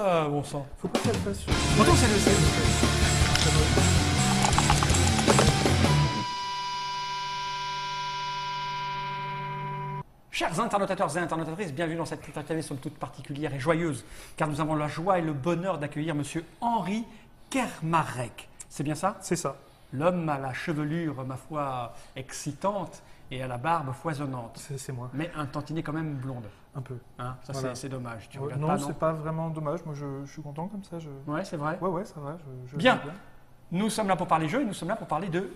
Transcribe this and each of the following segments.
Ah, bon sang. Faut pas qu'elle fasse sur... Pourtant, c'est le... Chers internautateurs et internautatrices, bienvenue dans cette interview somme toute particulière et joyeuse, car nous avons la joie et le bonheur d'accueillir Monsieur Henri Kermarrec. C'est bien ça? C'est ça. L'homme à la chevelure, ma foi, excitante et à la barbe foisonnante. C'est moi. Mais un tantinet quand même blonde. Un peu. Hein, ça, Voilà. c'est dommage. Tu Ouais, regardes non, pas, c'est pas vraiment dommage. Moi, je suis content comme ça. Ouais, c'est vrai. Ouais, ça va. Je Bien. vis Nous sommes là pour parler jeu et nous sommes là pour parler de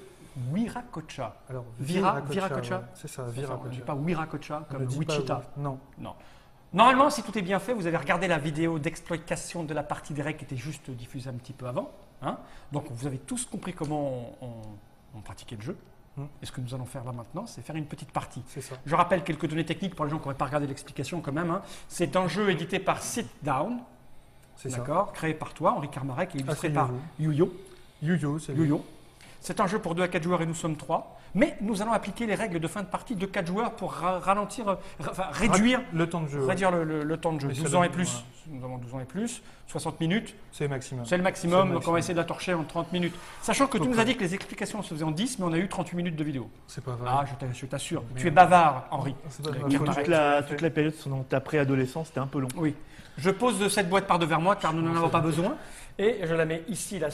Wiracocha. Alors, Viracocha. ouais. C'est ça, On ne dit Viracocha. pas Wiracocha On comme le dit pas, Wichita. ouais. Non. Non. Normalement, si tout est bien fait, vous avez regardé la vidéo d'exploitation de la partie des règles qui était juste diffusée un petit peu avant. Hein. Donc, vous avez tous compris comment on pratiquait le jeu. Et ce que nous allons faire là maintenant, c'est faire une petite partie. C'est ça. Je rappelle quelques données techniques pour les gens qui n'auraient pas regardé l'explication quand même. Hein. C'est un jeu édité par Sit Down, C'est ça. d'accord, créé par toi, Henri Kermarrec, et illustré c'est par nouveau. Yuyo. Yo-yo, c'est lui. Yo-Yo. C'est un jeu pour 2 à 4 joueurs et nous sommes 3. Mais nous allons appliquer les règles de fin de partie de 4 joueurs pour ralentir, réduire le temps de jeu. réduire le temps de jeu. Mais ça 12 ans et donne- plus. voilà. Nous avons 12 ans et plus. 60 minutes, C'est maximum. c'est le C'est maximum. le Donc on va maximum. essayer de la torcher en 30 minutes. Sachant que tu Peu nous as près. dit que les explications se faisaient en 10, mais on a eu 38 minutes de vidéo. C'est pas vrai. Ah, je t'assure. Mais- Tu es bavard, Henri. C'est pas de ma Kermarrec. faute. Toute la période dans ta préadolescence, c'était un peu long. Oui. Je pose cette boîte par devers moi car nous n'en avons pas besoin. Et je la mets ici, là,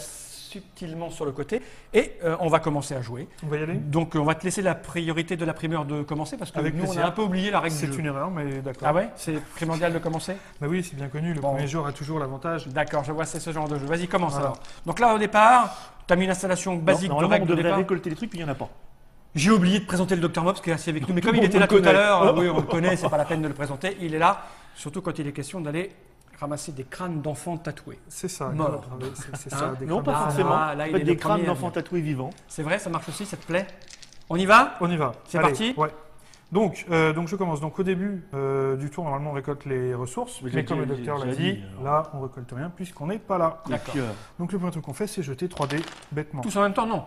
subtilement sur le côté. Et on va commencer à jouer. On va y aller. Donc on va te laisser la priorité de la primeur de commencer parce que Avec nous, on plaisir. a un peu oublié la règle du C'est jeu. une erreur, mais d'accord. Ah ouais? C'est primordial de commencer? Bah oui, c'est bien connu. Le Bon. premier jour a toujours l'avantage. D'accord, je vois, c'est ce genre de jeu. Vas-y, commence Voilà. alors. Donc là, au départ, tu as mis une installation basique de Normalement, règles on de devrait départ. récolter les trucs, puis il n'y en a pas. J'ai oublié de présenter le Dr Mops qui est assis avec nous, mais comme Tout il le était là monde tout le à connaît. l'heure, oui, on le connaît, c'est pas la peine de le présenter. Il est là, surtout quand il est question d'aller ramasser des crânes d'enfants tatoués. C'est ça. Mort. C'est Hein? ça. des Non, crânes pas de- forcément. Ah, là, il En fait, est des le crânes premier à d'enfants venir. tatoués vivants. C'est vrai, ça marche aussi, ça te plaît? On y va? On y va. C'est Allez, parti. Ouais. Donc je commence. Donc au début du tour, normalement, on récolte les ressources. Mais Mais j'ai comme le déjà- docteur j'ai l'a déjà dit, dit, alors. là, on récolte rien puisqu'on n'est pas là. D'accord. Donc, Donc le premier truc qu'on fait, c'est jeter 3 dés bêtement. Tous en même temps, non?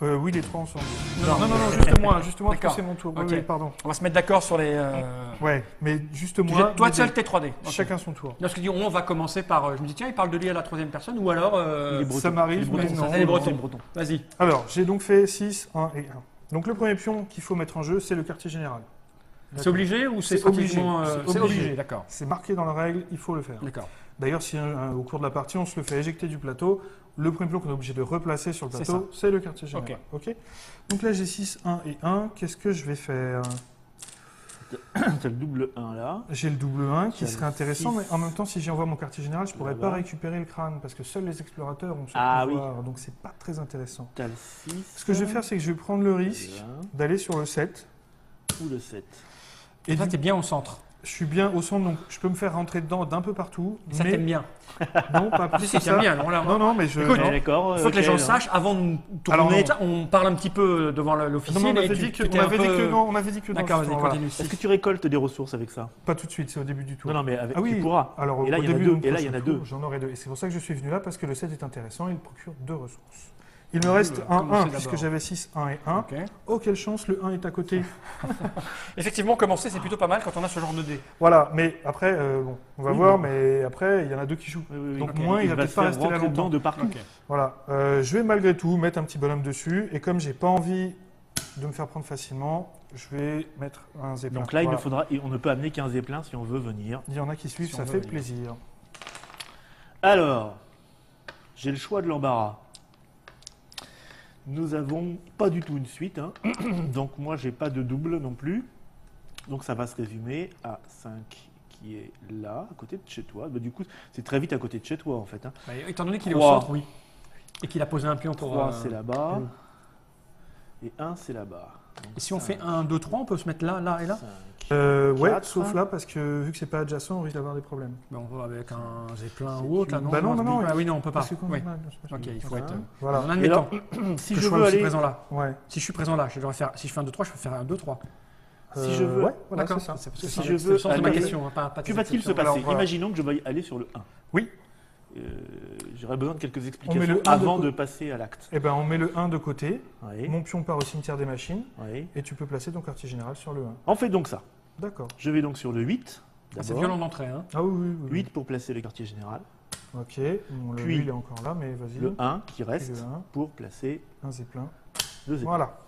Oui, les 3 ensemble. Non, Non, juste moi, parce D'accord. que c'est mon tour. Ok. Oui, pardon. On va se mettre d'accord sur les. Ouais, mais juste Tu moi. jettes toi mes seul dés. tes 3D. Ok. Chacun son tour. Non, parce que dit, on va commencer par. Je me dis, tiens, il parle de lui à la 3e personne, ou alors. les Bretons. ça m'arrive, Les Bretons, mais ça, non. c'est Les Bretons. les Bretons. Vas-y. Alors, j'ai donc fait 6, 1 et 1. Donc le premier pion qu'il faut mettre en jeu, c'est le quartier général. C'est obligé ou c'est C'est obligé. pratiquement, C'est c'est obligé. obligé, d'accord. C'est marqué dans la règle, il faut le faire. D'accord. D'ailleurs, si au cours de la partie, on se le fait éjecter du plateau, le premier pion qu'on est obligé de replacer sur le C'est plateau, c'est le quartier général. Ok. Donc là, j'ai 6, 1 et 1. Qu'est-ce que je vais faire? T'as le double 1 là. J'ai le double 1 qui T'as serait le intéressant, 6. mais en même temps, si j'y envoie mon quartier général, je ne pourrais Là-bas. pas récupérer le crâne parce que seuls les explorateurs ont ce Ah pouvoir. Donc, c'est pas très intéressant. T'as le 6. Ce que je vais faire, c'est que je vais prendre le risque Là, d'aller sur le 7. ou le 7. Et Et toi, du- t'es bien au centre. je suis bien au centre, donc je peux me faire rentrer dedans d'un peu partout. Et ça mais t'aime bien. non, pas plus Si, que si, t'aimes ça. bien. Alors là, Non, non, mais je. Écoute, non. D'accord. il faut que les gens ok, sachent, avant de Alors, tourner, non. on parle un petit peu devant Non, l'officier. mais on mais avait tu- dit que, tu t'es on un avait dit peu- que non, on avait dit que non. D'accord, vas-y, justement, voilà. continue. Est-ce que tu récoltes des ressources avec ça? Pas tout de suite, c'est au début du tour. Non, non, mais avec, Ah oui, tu pourras. Alors, Et là, au il y en a début deux. de mon Et là, il y en a prochain deux. tour, J'en aurai 2. Et c'est pour ça que je suis venu là, parce que le 7 est intéressant, il procure 2 ressources. Il me reste un commencer 1, d'abord. puisque j'avais 6, 1 et 1. Ok. Oh, quelle chance, le 1 est à côté. Effectivement, commencer, c'est plutôt pas mal quand on a ce genre de dés. Voilà, mais après, bon, on va Oui, voir, bon. mais après, il y en a 2 qui jouent. Oui, oui, oui. Donc, Ok. moins, il va va peut-être te pas faire rester là rentrer dedans longtemps. de partout. Ok. Voilà, je vais malgré tout mettre un petit bonhomme dessus, et comme j'ai pas envie de me faire prendre facilement, je vais mettre un zeppelin. Donc là, il ne Voilà. faudra, et on ne peut amener qu'un zeppelin si on veut venir. Il y en a qui suivent, Si ça on fait veut venir. plaisir. Alors, j'ai le choix de l'embarras. Nous avons pas du tout une suite, hein. Donc moi j'ai pas de double non plus. Donc ça va se résumer à 5 qui est là, à côté de chez toi. Bah, du coup, c'est très vite à côté de chez toi en fait, hein. Bah, étant donné qu'il est au Trois. centre, oui. Et qu'il a posé un pion pour. 3 c'est là-bas. Mm. Et 1 c'est là-bas. Donc, Et si on cinq, fait 1, 2, 3, on peut se mettre là, là et là. cinq. Ouais, Quatre. sauf là, parce que vu que c'est pas adjacent, on risque d'avoir des problèmes. Mais on va avec un zeppelin C'est ou autre, là, non? Bah non, non, non. Ah oui, non, on peut pas. Parce que quand Oui. même, c'est pas Ok, sûr. il faut être. Voilà. En Et admettant alors, si que je je sois veux aussi aller, présent là. Ouais. Si je suis présent là, je devrais faire. Si je fais un 2, 3, je peux faire un 2, 3. Si je veux- Ouais, voilà, D'accord. c'est ça. C'est parce que Si c'est je c'est veux le sens de ma aller- question, hein, pas que va-t-il se exception. passer? Alors, voilà. Imaginons que je veuille aller sur le 1. Oui. J'aurais besoin de quelques met le explications 1 de avant côté. de passer à l'acte. Eh ben, on met le 1 de côté. Oui, Mon pion part au cimetière des machines. oui. Et tu peux placer ton quartier général sur le 1. On fait donc ça. D'accord. Je vais donc sur le 8. Ah, c'est d'abord. violent d'entrée. Hein. Ah oui, oui, oui. 8 pour placer le quartier général. Ok, bon, le Puis, il est encore là, mais vas-y. Le 1 qui Et reste le 1, pour placer un zeppelin. le zeppelin. Voilà.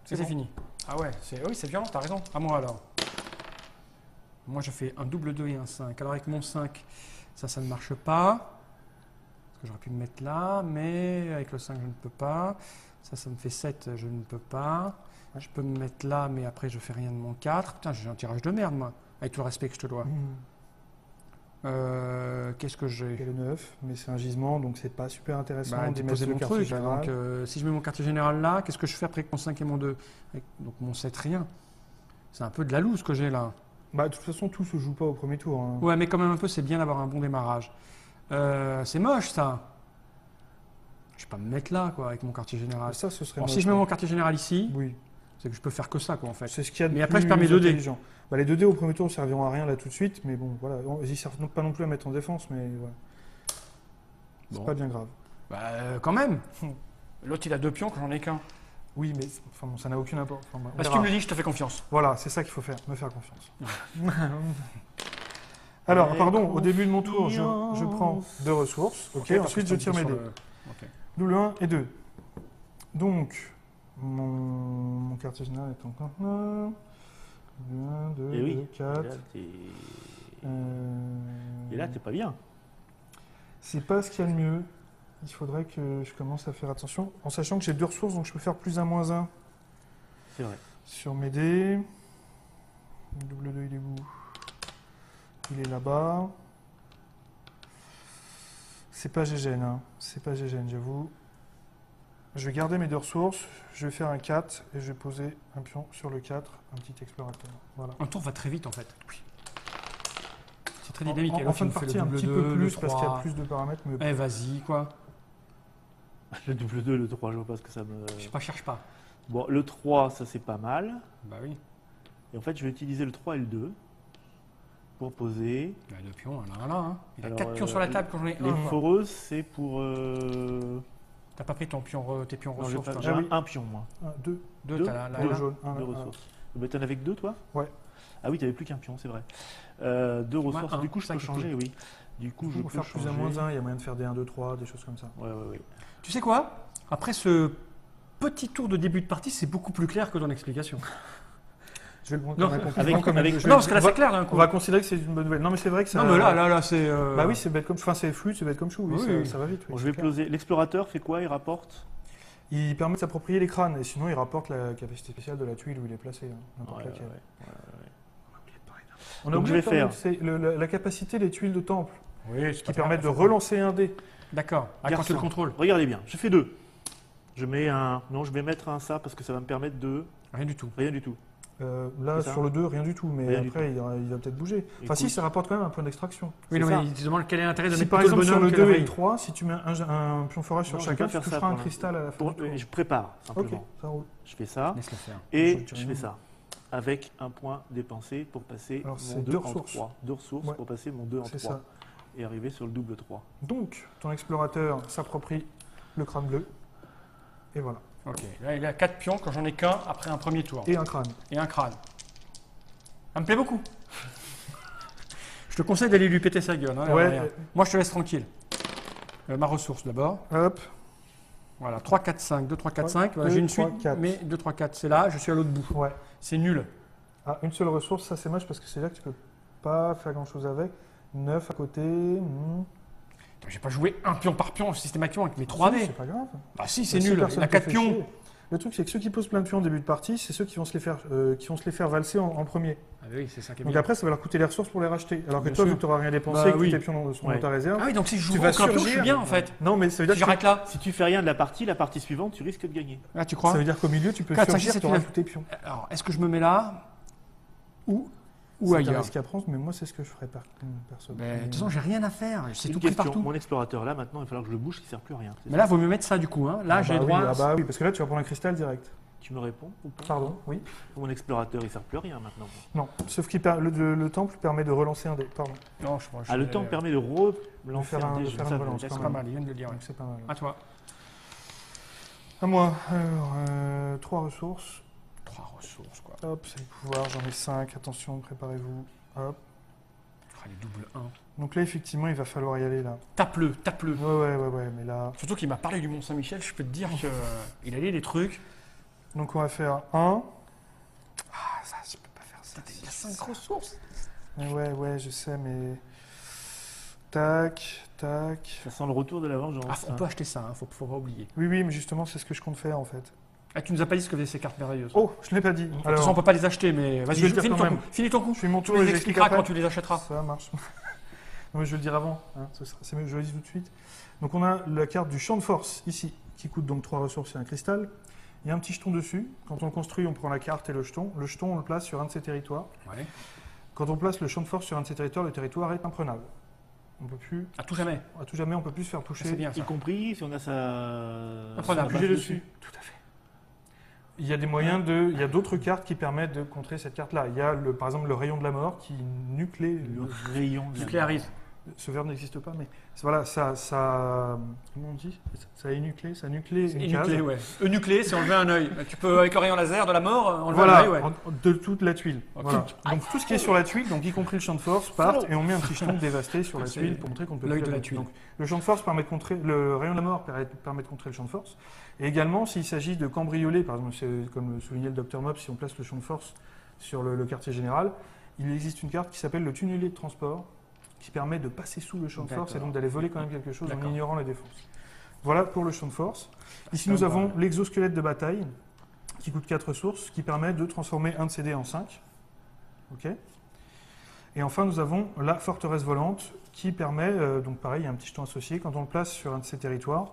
C'est bon. fini. Ah ouais, oui, c'est violent, t'as raison. À moi alors. Moi, je fais un double 2 et un 5. Alors, avec mon 5, ça ne marche pas. Parce que j'aurais pu me mettre là, mais avec le 5, je ne peux pas. Ça me fait 7, je ne peux pas. Je peux me mettre là, mais après, je fais rien de mon 4. Putain, j'ai un tirage de merde, moi. Avec tout le respect que je te dois. Qu'est-ce que Et j'ai? le 9, mais c'est un gisement, donc c'est pas super intéressant Bah, d'y mettre déposer le mon quartier truc. Là, général. donc, si je mets mon quartier général là, qu'est-ce que je fais après avec mon 5 et mon 2? Donc, mon 7, rien. C'est un peu de la loose que j'ai là. Bah, de toute façon, tout se joue pas au premier tour. Hein. Ouais, mais quand même un peu, c'est bien d'avoir un bon démarrage. C'est moche ça. Je vais pas me mettre là, quoi, avec mon quartier général. Ça, ce serait Alors, si moche, je mets ouais. mon quartier général ici, Oui, c'est que je peux faire que ça, quoi, en fait. c'est ce qu'il y a de Mais après, je plus perds mes 2 dés. intelligent. Bah, les 2 dés au premier tour ne serviront à rien là tout de suite, mais bon, voilà. Ils servent pas non plus à mettre en défense, mais voilà. C'est Bon. pas bien grave. Bah, quand même. L'autre, il a 2 pions quand j'en ai qu'un. Oui, mais enfin, bon, ça n'a aucune importance. Enfin, on Bah, si verra. tu me le dis, je te fais confiance. Voilà, c'est ça qu'il faut faire, me faire confiance. Alors, pardon, au début de mon tour, je prends 2 ressources. Ok, parce ensuite que je tu tire mes sur dés. le- Ok. Double 1 et 2. Donc, mon quartier général est encore là. 1, 2, Et oui. 4. Et là, t'es pas bien. C'est pas ce qu'il y a de mieux. Il faudrait que je commence à faire attention, en sachant que j'ai 2 ressources, donc je peux faire plus 1, moins 1 C'est vrai. sur mes dés. Le double 2, il est où? Il est là-bas. C'est pas GGN, hein. C'est pas GGN, j'avoue. Je vais garder mes 2 ressources, je vais faire un 4 et je vais poser un pion sur le 4, un petit explorateur. Voilà. Un tour va très vite, en fait. C'est très dynamique. Et En l'autre, fin il de me fait partie, le un double petit 2, peu le plus parce qu'il y a 3. plus de paramètres. Mais... Eh, vas-y, quoi. Le double 2, le 3, je vois pas ce que ça me. Je sais pas, cherche pas. Bon, le 3, ça c'est pas mal. Bah oui. Et en fait, je vais utiliser le 3 et le 2 pour poser. Il a 2 pions, là, hein. Il a Alors, 4 pions sur la table quand j'en ai Les un. quoi. foreuses, c'est pour. T'as pas pris ton pion, tes pions Non, j'ai ressources, pas- toi. j'ai oui. un pion, moi. 2 Deux, deux, t'as la deux là. jaunes. Deux ressources. Mais t'en avais que 2, toi? Ouais. Ah oui, t'avais plus qu'un pion, c'est vrai. 2 ressources. un, Du coup, je ça peux qui changer, oui. Du coup, Du je coup, pour peux faire plus changer. 1, moins 1, il y a moyen de faire des 1, 2, 3, des choses comme ça. Ouais, ouais, ouais. Tu sais quoi? Après ce petit tour de début de partie, c'est beaucoup plus clair que ton explication. Je vais le prendre Non, comme un compliment. avec- comme avec- une- je Non, vais- parce que là, c'est clair, d'un coup. On va considérer que c'est une bonne nouvelle. Non, mais c'est vrai que ça. Non, mais là, c'est. Bah oui, c'est bête comme. Enfin, c'est fluide, c'est bête comme chou. Oui, Oui. ça va vite. Bon, oui, je vais c'est clair. poser. L'explorateur fait quoi? Il rapporte? Il permet de s'approprier les crânes, et sinon il rapporte la capacité spéciale de la tuile où il est placé, hein, n'importe Ouais, laquelle. ouais. On a Donc, oublié je vais de parler, c'est la capacité des tuiles de temple, Oui, qui permettent de relancer un dé. D'accord. Ah, quand tu Garçon. le contrôles. Regardez bien, je fais 2. Je mets un. Non, je vais mettre un ça parce que ça va me permettre de. Rien du tout. Rien du tout. Là, C'est ça. sur le 2, rien du tout, mais Rien du après, il va peut-être bouger. Enfin, si, Écoute. ça rapporte quand même un point d'extraction. Oui, C'est non, ça. mais il te demande quel est l'intérêt de Si mettre par plutôt exemple, le sur bonhomme le que la 2 et le veille. 3, si tu mets un pion forage sur Non, je vais chacun, pas tu faire ça toucheras un pour cristal à la fin du tour. Je prépare, Ok, simplement. ça roule. Je fais ça. Laisse-le faire. Et Je je dirais fais non. ça. Avec un point dépensé pour passer Alors, mon c'est 2 deux en ressources. 3. 2 ressources Ouais. pour passer mon 2 en C'est 3. ça. Et arriver sur le double 3. Donc, ton explorateur s'approprie le crâne bleu. Et voilà. Ok. Là, il a 4 pions quand j'en ai qu'un après un premier tour. Et un crâne. Et un crâne. Ça me plaît beaucoup. Je te conseille d'aller lui péter sa gueule. Hein, Ouais. derrière. Moi, je te laisse tranquille. Ma ressource d'abord. Hop. Voilà, 3, 4, 5. 2, 3, 4, Ouais, 5. Voilà, 2, j'ai une 3, suite, 4. mais 2, 3, 4, c'est là. Je suis à l'autre bout. Ouais. C'est nul. Ah, une seule ressource, ça c'est moche parce que c'est là que tu peux pas faire grand chose avec. 9 à côté. J'ai pas joué un pion par pion systématiquement avec mes 3 Si, dés. c'est pas grave. Bah si, c'est Mais si nul. personne Il a te 4 fait pions. chier. Le truc, c'est que ceux qui posent plein de pions en début de partie, c'est ceux qui vont se les faire valser en premier. Ah oui, c'est ça qui est Donc bien. après, ça va leur coûter les ressources pour les racheter. Alors que Bien toi, sûr. vu que tu n'auras rien dépensé, Bah que oui. tes pions sont Ouais. dans ta réserve. Ah oui, donc si je joue Tu vas aucun pion, je suis surgir. bien en fait. Non, mais ça veut Si dire j'arrête là. Si tu fais rien de la partie suivante, tu risques de gagner. Ah, tu ça crois veut dire qu'au milieu, tu peux 4, 5, surgir, 6, tu auras 7, tous tes pions. Alors, est-ce que je me mets là ou C'est un ailleurs risque à prendre, mais moi, c'est ce que je ferais perso. Mais, de toute façon, j'ai rien à faire. C'est Une tout pris question. partout. Mon explorateur, là, maintenant, il va falloir que je le bouge, il ne sert plus à rien. C'est Mais ça là, vaut mieux mettre ça du coup. Hein. Là, j'ai bah droit. oui, ah bah oui, parce que là, tu vas prendre un cristal direct. Tu me réponds ou pas? Pardon, oui. Mon explorateur, il ne sert plus à rien maintenant. Non, sauf que le temple permet de relancer un dé. Pardon. Non, je Ah, le temps permet de relancer faire un- dé, de je faire ne une savais relance, pas. C'est quand pas même. mal, il vient de le dire. Donc c'est pas mal. À toi. À moi. Alors, 3 ressources. 3 ressources, quoi. Hop, c'est le pouvoir, j'en ai 5. Attention, préparez-vous. Hop. Ah, les double 1. Donc là, effectivement, il va falloir y aller là. Tape-le. Ouais, mais là... Surtout qu'il m'a parlé du Mont-Saint-Michel, je peux te dire qu'il allait des trucs. Donc on va faire 1. Ah, ça, je peux pas faire ça. Il y a 5 ressources. Ouais, je sais, mais... Tac. Ça sent le retour de la vengeance. Ah, on peut acheter ça, faut pas oublier. Oui, mais justement, c'est ce que je compte faire, en fait. Ah, tu nous as pas dit ce que faisaient ces cartes merveilleuses. Oh, je ne l'ai pas dit. De toute façon, on peut pas les acheter, mais je vas-y, vais le dire finis quand ton même. coup. Finis ton coup. Je fais mon Tu tour nous et j'explique expliqueras après. quand tu les achèteras. Ça marche. Non, mais je vais le dire avant. Hein. C'est mieux, je le dis tout de suite. Donc on a la carte du champ de force, ici, qui coûte donc 3 ressources et un cristal. Il y a un petit jeton dessus. Quand on construit, on prend la carte et le jeton. Le jeton, on le place sur un de ses territoires. Ouais. Quand on place le champ de force sur un de ses territoires, le territoire est imprenable. On peut plus, À tout jamais. à tout jamais, on peut plus se faire toucher. C'est bien Y ça. compris si on a sa. Imprenable. sa base Bouger dessus. dessus. Tout à fait. Il y a des moyens il y a d'autres cartes qui permettent de contrer cette carte-là. Il y a par exemple le rayon de la mort qui nuclée. Le rayon de la Nucléarise. Ce verbe n'existe pas, mais voilà, ça comment on dit? Ça énuclé, ça nuclé une case. Nuclé, ouais. Nuclé, c'est enlever un œil. Tu peux, avec le rayon laser de la mort, enlever Voilà, un œil, ouais. de toute la tuile. Ok. Voilà. Donc tout ce qui est sur la tuile, donc y compris le champ de force, part et on met un petit jeton dévasté sur la C'est tuile pour montrer qu'on peut l'œil plus de la mettre. tuile. Donc le champ de force permet de contrer, le rayon de la mort permet de contrer le champ de force. Et également, s'il s'agit de cambrioler, par exemple, c'est comme le soulignait le docteur Mob, si on place le champ de force sur le quartier général, il existe une carte qui s'appelle le tunnelier de transport, qui permet de passer sous le champ de force et donc d'aller voler quand même quelque chose en D'accord. ignorant les défenses. Voilà pour le champ de force. Ici, Ça nous me avons parle. l'exosquelette de bataille, qui coûte 4 ressources, qui permet de transformer un de ces dés en 5. Ok. Et enfin, nous avons la forteresse volante, qui permet, donc pareil, il y a un petit jeton associé, quand on le place sur un de ces territoires,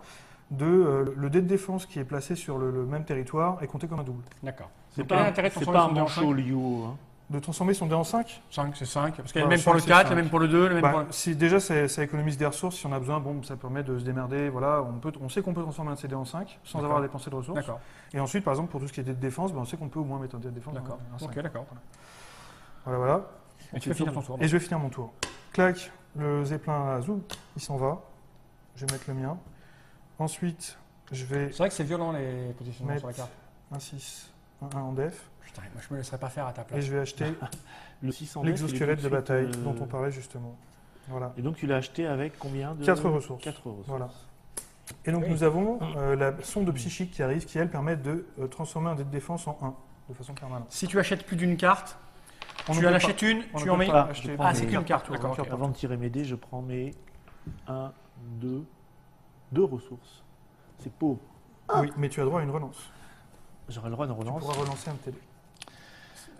le dé de défense qui est placé sur le même territoire est compté comme un double. D'accord. C'est Donc, quel est l'intérêt de c'est transformer pas un son dé en manchot liu. Hein. De transformer son dé en 5, 5, c'est 5. Parce qu'il y a Bah, le même pour le 5, c'est 4, le 5. même pour le 2, le même pour le... Déjà, ça économise des ressources. Si on a besoin, bon, ça permet de se démerder. Voilà, on sait qu'on peut transformer un CD en 5 sans D'accord. avoir dépensé de ressources. D'accord, Et ensuite, par exemple, pour tout ce qui est dé de défense, ben, on sait qu'on peut au moins mettre un dé de défense d'accord. en 5. Ok, d'accord. Voilà. Et tu vas finir ton tour. Et je vais finir mon tour. Clac, le zeppelin à Zou, il s'en va. Je vais mettre le mien. Ensuite, je vais C'est vrai que c'est violent les positionnements mettre sur la carte. un 6, un 1 en def. Putain, moi je me laisserais pas faire à ta Et place. je vais acheter Le 600 l'exosquelette de bataille dont on parlait justement. Voilà. Et donc tu l'as acheté avec combien de 4 ressources. 4 ressources. Voilà. Et donc Oui. nous avons la sonde psychique qui arrive, qui elle permet de transformer un dé de défense en 1 de façon permanente. Si tu achètes plus d'une carte, On ne tu peut en pas- achètes une, on ne tu en peut mets... pas Ah, acheter je prends Ah, mes- c'est qu'une carte, tour, d'accord. une carte ok. Avant de tirer mes dés, je prends mes 1, 2 ressources. C'est pauvre. Oui, mais tu as droit à une relance. J'aurai le droit de Tu relance. pourras relancer un de tes dés.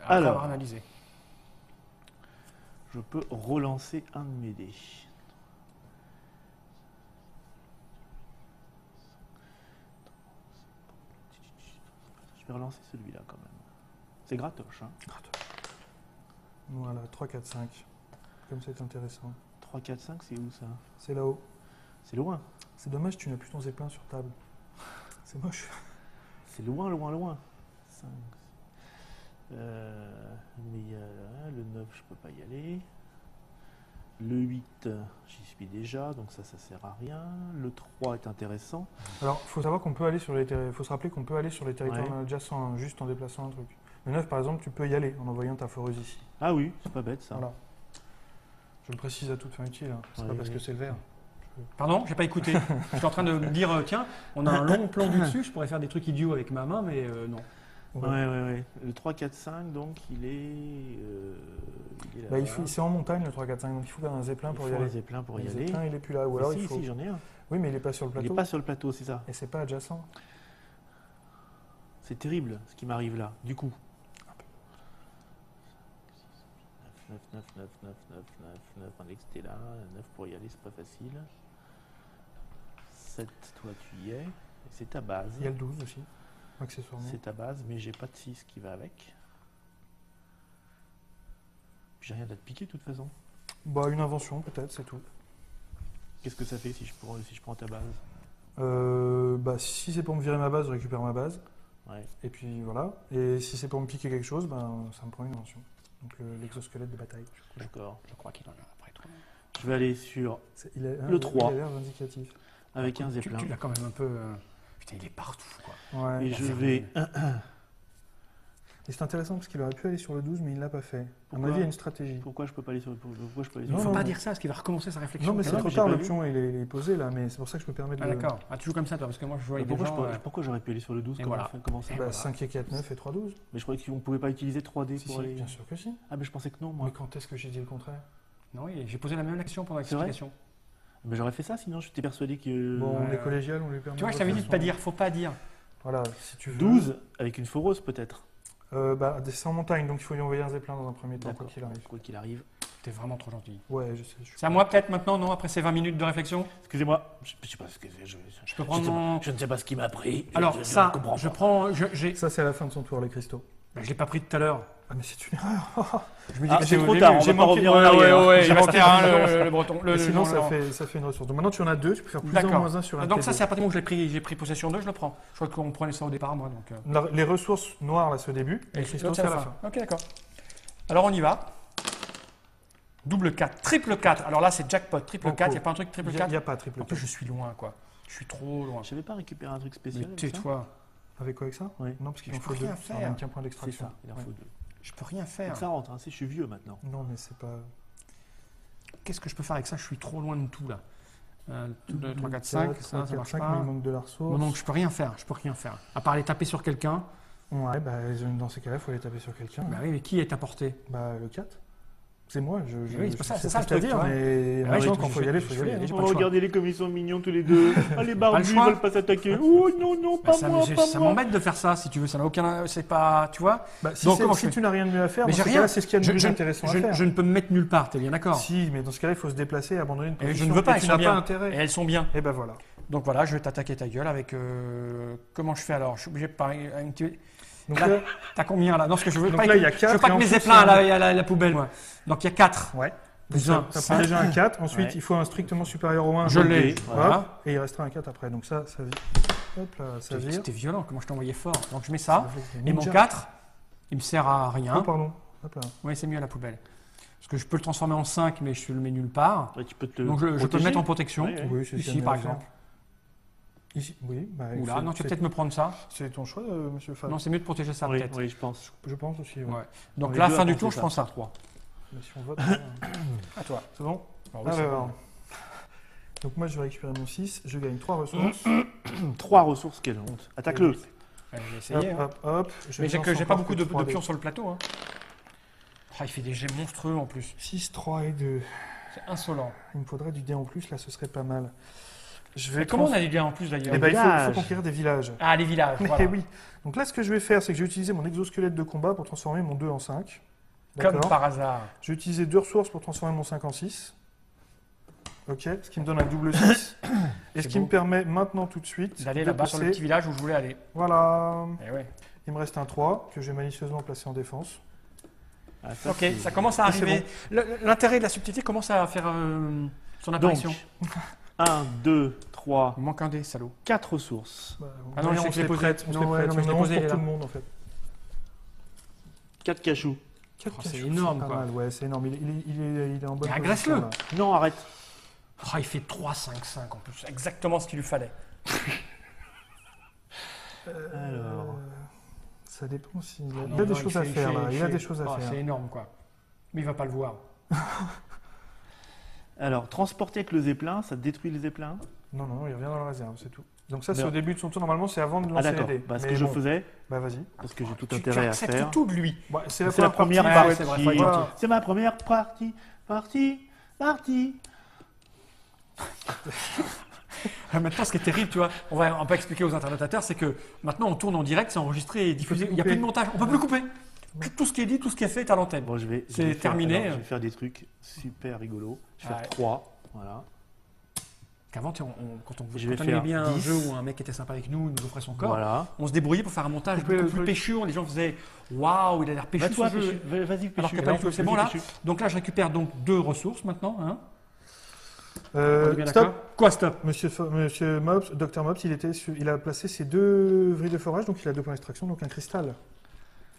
Après Alors. avoir analysé. Je peux relancer un de mes dés. Je vais relancer celui-là quand même. C'est gratoche. Hein. Voilà, 3, 4, 5. Comme c'est intéressant. 3, 4, 5, c'est où ça? C'est là-haut. C'est loin. C'est dommage, tu n'as plus ton zeppelin sur table. C'est moche. C'est loin, loin, loin. 5. Mais il y a le 9, je peux pas y aller. Le 8, j'y suis déjà, donc ça sert à rien. Le 3 est intéressant. Alors, il faut savoir qu'on peut aller sur les faut se rappeler qu'on peut aller sur les territoires Ouais. adjacents hein, juste en déplaçant un truc. Le 9, par exemple, tu peux y aller en envoyant ta foreuse ici. Ah oui, c'est pas bête ça. Voilà. Je le précise à toute fin utile. Hein. C'est Ouais, pas parce ouais. que c'est le vert. Pardon, j'ai pas écouté. J'étais en train de me dire, tiens, on a un long plan du dessus, je pourrais faire des trucs idiots avec ma main, mais non. Ouais. Le 3, 4, 5, donc il est Bah, là-bas. c'est en montagne le 3, 4, 5, donc il faut faire un zeppelin pour Il y faut un aller. zeppelin pour y Le aller. zeppelin, il est plus là. Ou alors si, il faut... si, j'en ai un. Oui, mais il n'est pas sur le Il plateau. n'est pas sur le plateau, c'est ça. Et c'est pas adjacent. C'est terrible ce qui m'arrive là, du coup. 9, 9, 9, 9, 9, 9, 9, Alex, t'es là. 9 pour y aller, c'est pas facile. 7, toi tu y es. Et c'est ta base. Il y a le 12 aussi, accessoirement. C'est ta base, mais j'ai pas de 6 qui va avec. Puis j'ai rien à te piquer de toute façon. Bah, une invention peut-être, c'est tout. Qu'est-ce que ça fait si je prends ta base? Bah, si c'est pour me virer ma base, je récupère ma base. Ouais. Et puis voilà. Et si c'est pour me piquer quelque chose, ben, ça me prend une invention. Donc l'exosquelette de bataille. D'accord. Je crois qu'il en a après toi. Je vais aller sur Le 3. Il a l'air vindicatif. avec un Tu zeppelin. l'as quand même un peu... Putain, il est partout, quoi. Ouais. Et je vais Et c'est intéressant parce qu'il aurait pu aller sur le 12, mais il ne l'a pas fait. À Pourquoi mon avis, il y a une stratégie. Pourquoi je peux pas aller sur le pourquoi je peux aller Il ne sur faut le pas dire ça parce qu'il va recommencer sa réflexion. Non, mais c'est non, trop mais j'ai tard, pas le vu. pion il est posé là, mais c'est pour ça que je me permets de Ah le. d'accord. Ah, tu joues comme ça toi, parce que moi je joue avec des pourquoi, gens... pourquoi j'aurais pu aller sur le 12 Et comment, voilà. comment ça Et Bah, voilà. 5 et 4, 9 et 3, 12. Mais je croyais qu'on pouvait pas utiliser 3D Si, pour si, aller. bien sûr que si. Ah, mais je pensais que non, moi. Mais quand est-ce que j'ai dit le contraire? Non, oui, j'ai posé la même action pendant C'est vrai l'explication. Mais j'aurais fait ça, sinon j'étais persuadé que. Bon, on ouais. est collégial, on lui permet. Tu vois, je de t'avais dit faire de pas son- dire, faut pas dire. Voilà, si tu veux. 12 avec une foreuse peut-être. Bah, c'est en montagne, donc il faut lui envoyer un zeppelin dans un premier temps, quoi D'accord. qu'il arrive. Quoi qu'il arrive. T'es vraiment trop gentil. Ouais, je sais. C'est à moi peut-être maintenant, non, après ces 20 minutes de réflexion? Excusez-moi, je sais pas ce que Je peux prendre mon... je ne sais pas ce qui m'a pris. Alors je ça, ne comprends je pas. prends... Ça, c'est à la fin de son tour, les cristaux. Je l'ai pas pris tout à l'heure. Ah, mais c'est une erreur. Je me Ah, que c'est au trop début. tard, on j'ai va pas manqué- revenir en Ouais, arrière. ouais, J'ai j'ai resté manqué le breton. Et sinon, non. ça fait une ressource. Donc maintenant, tu en as deux, tu peux faire plus 1 D'accord. moins 1 sur un Donc ça, T2. c'est à partir du moment où j'ai pris possession d'eux, je le prends. Je crois qu'on prenait ça au départ, moi. Donc, Les ressources noires, là, c'est au début, et les cristaux, l'autre, c'est à la fin. Ok, d'accord. Alors, on y va. Double 4, triple 4. Alors là, c'est jackpot. Triple Banco. 4, il n'y a pas un truc triple Il n'y 4. a pas triple En plus, 4. je suis loin, quoi. Je suis trop loin. Je savais pas récupérer un truc Mais spécial. avec ça. tais-toi. Avec quoi, avec ça? Oui. Non, parce qu'il Je en peux faut deux. rien Ça faire. ramène qu'un point C'est d'extraction. ça, il en Ouais. faut 2. Je peux rien faire. Donc ça rentre, hein, je suis vieux maintenant. Non, mais c'est pas. Qu'est-ce que je peux faire avec ça? Je suis trop loin de tout, là. 2, 3, 4, 4, 5, ça 4, marche 5, pas. mais il manque de la ressource. Non, donc je peux rien faire. Je peux rien faire. À part aller taper sur quelqu'un. Ouais, bah, dans ces cas-là, il faut aller taper sur quelqu'un. Bah oui, mais qui est à portée? Bah, le 4. C'est moi, Oui, c'est pas ça, je c'est sais ça pas le te truc, dire, tu vois. mais Ouais, maintenant, je- quand il faut y aller, il faut y aller. j'ai hein. pas le Oh, choix. regardez les comme ils sont mignons tous les deux. Ah, les barbus, ils choix. veulent pas s'attaquer. Oh non, non, Bah, pas moi, pas ça moi. m'embête de faire ça, si tu veux. Ça n'a aucun. C'est pas. Tu vois? Bah, si Donc, c'est- comment si je fais tu n'as rien de mieux à faire, Mais dans j'ai ces rien. cas-là, c'est ce qu'il y a de plus intéressant à faire. Je ne peux me mettre nulle part, t'es bien d'accord? Si, mais dans ce cas-là, il faut se déplacer et abandonner une Et position. je ne veux pas, et elles tu sont n'as bien. pas Et intérêt. elles sont bien. Et ben voilà. Donc voilà, je vais t'attaquer ta gueule avec. Comment je fais alors? Je suis obligé de parler. Donc Là, là, t'as combien là? Non, ce que je veux Donc pas. là, il y a Je veux quatre, pas et que en mes plus, zeppelins il y a- à la poubelle, moi. Donc il y a 4. ouais. Plus Donc, un, t'as cinq. pris déjà un 4. Ensuite, Ouais. il faut un strictement supérieur au 1. Je l'ai. Ok, Voilà. Et il restera un 4 après. Donc ça vire. Hop là, ça vire. C'était violent, comment je t'ai envoyé fort. Donc je mets ça. Et mon Ninja. 4, il me sert à Oh, rien. pardon. Hop là. Oui, c'est mieux à la poubelle. Parce que je peux le transformer en 5, mais je le mets nulle part. Ouais, tu peux te Donc je peux le protéger. mettre en protection. Ouais, ouais. Oui, c'est ce qu'il y a Ici, de par mieux à faire. exemple. Ici, oui. Bah, Ou là. c'est- Non, tu vas c'est- peut-être me prendre ça. C'est ton choix, monsieur Fab. Non, c'est mieux de protéger ça, Oui, peut-être. oui, je pense. Je pense aussi. Ouais. Ouais. Donc Les là, deux fin à du penser tour, je ça. prends ça. 3. Mais si on vote. À toi. C'est bon. Ah oui, c'est Alors. bon. Donc moi, je vais récupérer mon 6. Je gagne 3 ressources. 3 ressources, quelle honte. Attaque-le. Allez, j'ai essayé. hein. Hop, hop. Je Mais j'ai lance pas encore beaucoup que de 3D. pions sur le plateau. Hein. Ah, il fait des jets monstrueux en plus. 6, 3 et 2. C'est insolent. Il me faudrait du dé en plus, là, ce serait pas mal. Je Mais comment on a des liens en plus d'ailleurs? Eh ben, il Village. faut conquérir des villages. Ah, les villages. Voilà. Eh oui. Donc là, ce que je vais faire, c'est que je vais utiliser mon exosquelette de combat pour transformer mon 2 en 5. Comme D'accord. par hasard. Je vais utiliser 2 ressources pour transformer mon 5 en 6. Ok, ce qui me donne un double 6. Et ce C'est qui beau. me permet maintenant tout de suite D'aller de là-bas sur le passer- petit village où je voulais aller. Voilà. Eh ouais. Il me reste un 3 que je vais malicieusement placer en défense. Ah, ça, Ok, c'est- ça commence à Ah, c'est arriver. L'intérêt de la subtilité commence à faire son apparition. Donc, 1, 2, 3, Il manque un dé, salaud. 4 ressources. Bah, Ah non, on je sais que se je l'ai les posé. prête. On se Non, les ouais, prête. non, C'est mais je l'ai vraiment posé, il est pour tout là. le monde, en fait. 4 cachous. Quatre Oh, c'est cachous, énorme, pas quoi. mal. Ouais, c'est énorme. Il est en bonne Mais position, agresse-le. là. Non, arrête. Ah, il fait 3, 5, 5 en plus. Exactement ce qu'il lui fallait. Alors. Ça dépend s'il a, Ah il non, a des non, choses il à fait- faire, il là. fait- Il a il des fait- choses à Ah, faire. c'est énorme, quoi. Mais il va pas le voir. Alors, transporter avec le zeppelin, ça détruit le zeppelin. Non, non, il revient dans la réserve, c'est tout. Donc ça, c'est Merde. au début de son tour. Normalement, c'est avant de Ah lancer les d'accord. dés. Bah, ce Mais que je bon, faisais, Bah vas-y. parce que j'ai tout Tu intérêt à acceptes faire. tout de lui. Ouais, c'est C'est la première partie. partie. Ouais, c'est vrai, faut être Voilà. gentil. C'est ma première partie. Partie. Maintenant, ce qui est terrible, tu vois, on peut expliquer aux interlocuteurs, c'est que maintenant on tourne en direct, c'est enregistré et diffusé. Il n'y a plus de montage, on peut plus couper. Tout ce qui est dit, tout ce qui est fait est à l'antenne. Bon, C'est je vais faire- terminé. alors, je vais faire des trucs super rigolos. Je vais Ouais. faire 3. Voilà. Qu'avant, quand on Je vais aimait faire bien un 10. jeu où un mec était sympa avec nous, il nous offrait son corps, Voilà. on se débrouillait pour faire un montage Couper le beaucoup plus truc. péchur. Les gens faisaient waouh, il a l'air péchu. Va-toi, ce jeu. Péchu. Vas-y, Alors que Péchu. pas du tout, c'est bon là. Péchu. Donc là, je récupère donc 2 ressources maintenant. Hein. On est bien Stop. d'accord. Quoi, stop? Monsieur Mobs, Dr Mobs, il a placé ses 2 vrilles de forage, donc il a 2 points d'extraction, donc un cristal.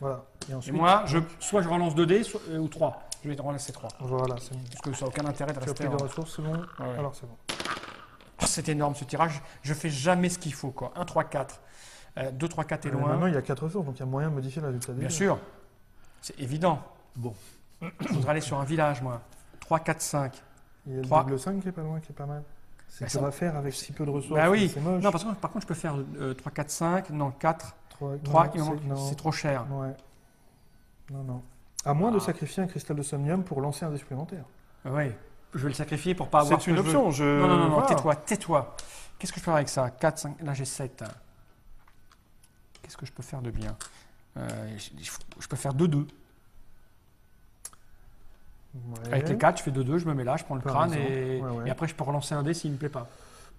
Voilà. Et Et ensuite, moi, soit je relance 2 dés, ou 3. Je vais relancer 3. Voilà, c'est bon. Parce que ça n'a aucun intérêt de Tu as rester. pris en- des ressources, c'est bon. ouais. Alors c'est bon. Oh, c'est énorme ce tirage. Je fais jamais ce qu'il faut, quoi. 1, 3, 4. 2, 3, 4 est Maintenant, loin. il y a 4 sources, donc il y a moyen de modifier le résultat des Bien jeux. sûr. C'est évident. Bon. Je voudrais aller sur un village, moi. 3, 4, 5. Il y a le 3. double 5 qui est pas loin, qui est pas mal. C'est Bah, dur ça- à faire avec si peu de ressources. Bah oui. C'est moche. Non, par contre, je peux faire 3, 4, 5. Non, 4, 3, 3. non, C'est trop cher. Ouais. Non. À moins de Ah. sacrifier un cristal de somnium pour lancer un dé supplémentaire. Oui. Je vais le sacrifier pour pas avoir. C'est une ce que je veux. option. Je... Non, voilà. tais-toi. Qu'est-ce que je peux faire avec ça? 4, 5. Là, j'ai 7. Qu'est-ce que je peux faire de bien? Je peux faire 2-2. Ouais. Avec les 4, je fais 2-2, je me mets là, je prends le Par crâne exemple. et... Ouais. et après je peux relancer un dé s'il ne me plaît pas.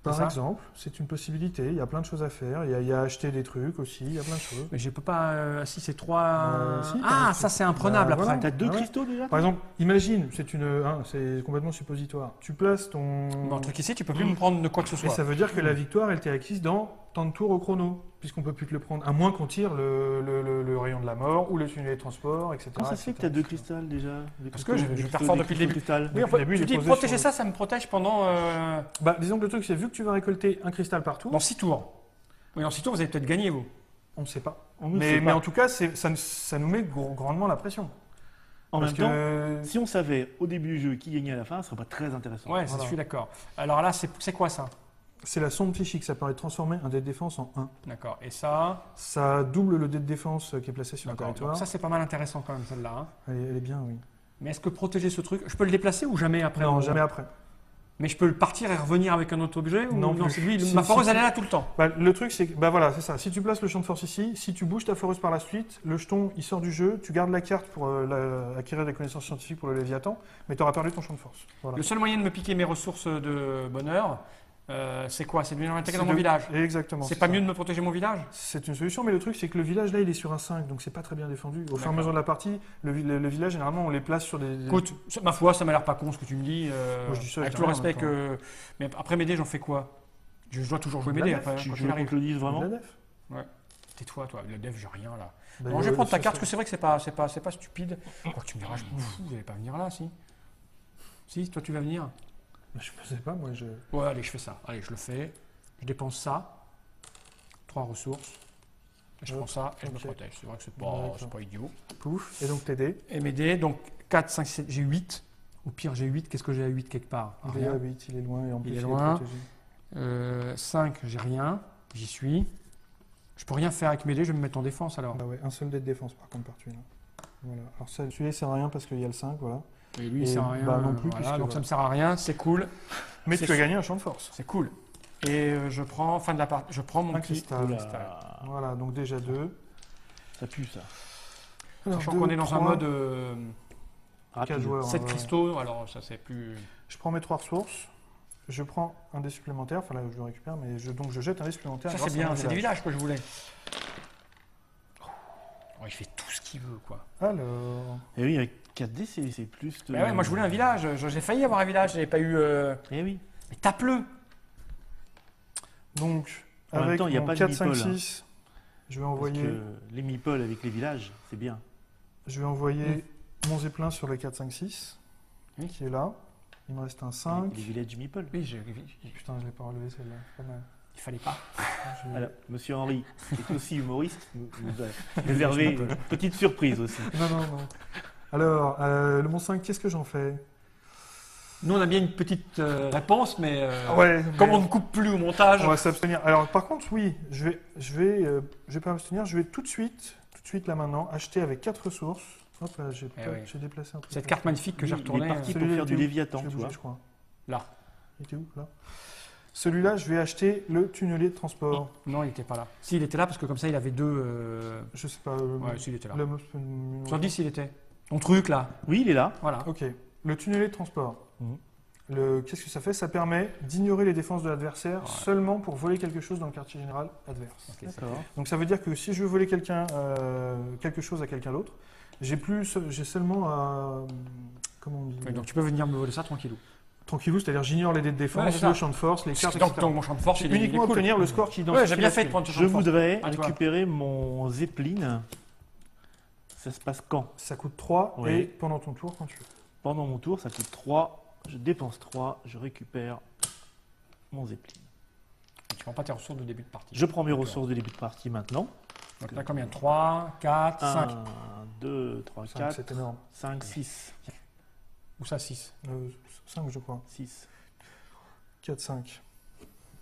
Par C'est ça exemple, c'est une possibilité. Il y a plein de choses à faire. Il y a acheter des trucs aussi. Il y a plein de choses. Mais je peux pas. Si c'est 3. Si, t'as Ah, un ça truc. c'est imprenable Bah, après. voilà. T'as 2 Ah ouais. cristaux déjà Par exemple, imagine, c'est complètement suppositoire. Tu places ton. Bon, un truc ici, tu peux plus me prendre de quoi que ce Et soit. ça veut dire que la victoire, elle t'est acquise dans tant de tours au chrono, puisqu'on peut plus te le prendre, à moins qu'on tire le rayon de la mort ou le tunnel de transport, etc. Comment ça se fait que t'as 2 cristals déjà Parce que je perds fort depuis le début. Cristal. Oui, Depuis le début, tu il est dis posé protéger sur ça me protège pendant. Bah, disons que le truc, c'est vu que tu vas récolter un cristal par tour, Dans 6 tours. Oui, dans 6 tours, vous allez peut-être gagner, vous. on ne sait pas. On ne Mais, sait mais pas. en tout cas, ça nous met grandement la pression. En Parce même temps, que si on savait au début du jeu qui gagnait à la fin, ce serait pas très intéressant. Ouais, Voilà. je suis d'accord. Alors là, c'est quoi ça? c'est la sonde psychique, ça permet de transformer un dé de défense en 1. D'accord. Et ça? Ça double le dé de défense qui est placé sur le D'accord. territoire. Donc ça, c'est pas mal intéressant quand même, celle-là. Hein. Elle est bien, oui. Mais est-ce que protéger ce truc, je peux le déplacer ou jamais après? Non, jamais après. Mais je peux le partir et revenir avec un autre objet ou Non plus. c'est lui, Si- ma foreuse si- elle est là tout le temps. Bah, le truc, c'est que, bah voilà, c'est ça. Si tu places le champ de force ici, si tu bouges ta foreuse par la suite, le jeton, il sort du jeu, tu gardes la carte pour acquérir des connaissances scientifiques pour le Léviathan, mais tu auras perdu ton champ de force. Voilà. Le seul moyen de me piquer mes ressources de bonheur, c'est quoi? C'est de venir m'intégrer dans C'est mon de- village. Exactement. C'est pas ça. mieux de me protéger mon village? C'est une solution, mais le truc, c'est que le village, là, il est sur un 5, donc c'est pas très bien défendu. Au fur et à D'accord. mesure de la partie, le village, généralement, on les place sur des. Écoute, ma foi, ça m'a l'air pas con ce que tu me dis. Moi, je dis ça, avec je tout le dis rien en respect même que. Mais après mes dés, j'en fais quoi? Je dois toujours jouer mes La dés def, après, Tu quand veux il qu'on arrive. te le dise vraiment La def. Tais-toi, toi, le dev, j'ai rien là. Bah, Non, je vais prendre ta ça, carte, ça- parce que c'est vrai que c'est pas stupide. Quoi, tu me diras, je m'en fous, vous n'allez pas venir là, si? Si, toi tu vas venir? Je sais pas, moi, je. Ouais, allez, je fais ça. Allez, je le fais. Je dépense ça. 3 ressources. Et je Hop, prends ça et je me ok. protège. C'est vrai que D'accord. c'est pas idiot. Pouf. Et donc, tes dés. Et mes dés, donc 4, 5, 7, j'ai 8. Au pire, j'ai 8. Qu'est-ce que j'ai à 8 quelque part? Il est à Rien. 8, il est loin, et en plus, est il est loin. protégé. 5, j'ai rien. J'y suis. Je peux rien faire avec mes dés, je vais me mettre en défense alors. Bah ouais, un seul dé de défense, par contre, par tuile. Voilà. Alors, celui-là, il sert à rien parce qu'il y a le 5, voilà. Et lui, il Et sert à rien. bah non plus, voilà, puisque donc ça voilà. me sert à rien, c'est cool. Mais C'est tu as sûr. gagné un champ de force. C'est cool. Et je prends, fin de la partie, je prends mon Un petit cristal. Oula, Voilà, donc déjà 2. ça pue ça. Sachant qu'on est dans un mode 4 4 joueurs. 7 hein, cristaux, alors ça c'est plus. Je prends mes 3 ressources. Je prends un dé supplémentaire. Enfin là, je le récupère, mais donc je jette un dé supplémentaire. Ça grâce c'est à bien, mon c'est des village. villages que je voulais. Oh, il fait tout ce qu'il veut quoi. Alors. Et oui, avec 4D, c'est plus. De... Mais ouais, moi je voulais un village, j'ai failli avoir un village, j'avais pas eu. Eh oui. Mais tape-le. Donc, En même avec temps, il y a mon pas de 4, 5, meeple, hein. 6, je vais Parce envoyer, que les meeples avec les villages, c'est bien. mon zeppelin sur les 4, 5, 6, Oui. qui est là. Il me reste un 5. Les villages meeple. Oui, Putain, je l'ai pas relevé celle-là. Pas mal. il fallait pas. Je- Alors, Monsieur Henry, qui est aussi humoriste, nous a réservé une petite surprise aussi. Non. Alors, le mon 5, qu'est-ce que j'en fais? Nous on a bien une petite réponse, mais Ouais, comme mais- on ne coupe plus au montage. On va s'abstenir. Alors, par contre, oui, je vais pas m'abstenir. Je vais tout de suite, là maintenant, acheter avec 4 ressources. Hop là, j'ai Eh oui. déplacé un truc. Cette carte magnifique que j'ai Lui, il est retournée. parti. Celui-là, pour faire il du était où? Léviathan, Je l'ai tu bougé, vois. je crois. Là. Il était où, là? Celui-là, je vais acheter le tunnelier de transport. Non, il n'était pas là. Si, il était là parce que comme ça il avait deux. Je sais pas. Ouais, si, il était là. le- Sur 10, il était. Ton truc là. Oui, il est là. Voilà. Ok. Le tunnelier de transport. Mhm. Qu'est-ce que ça fait? Ça permet d'ignorer les défenses de l'adversaire Ouais. seulement pour voler quelque chose dans le quartier général adverse. Ok, c'est D'accord. Donc ça veut dire que si je veux voler quelque chose à quelqu'un d'autre, j'ai seulement à comment on dit, Oui, donc tu peux venir me voler ça tranquillou. tranquillou, c'est-à-dire j'ignore les dés de Ouais, défense, c'est ça. le champ de force, les cartes, Donc, etc. donc mon champ de force, J'ai il est uniquement cool. obtenir le score qui Ouais, j'ai bien fait de prendre ce champ Je de force. voudrais À toi. récupérer mon Zeppelin. Ça se passe quand? Ça coûte 3 Oui. et pendant ton tour quand tu veux. Pendant mon tour, ça coûte 3. Je dépense 3. Je récupère mon Zeppelin. Tu prends pas tes ressources de début de partie. Je prends mes D'accord. ressources de début de partie maintenant. Donc là, combien? 3, 4, 5. 1, 2, 3, 5, 4, c'est énorme. 5, 6. Ou ça, 6. 5, je crois. 6. 4, 5.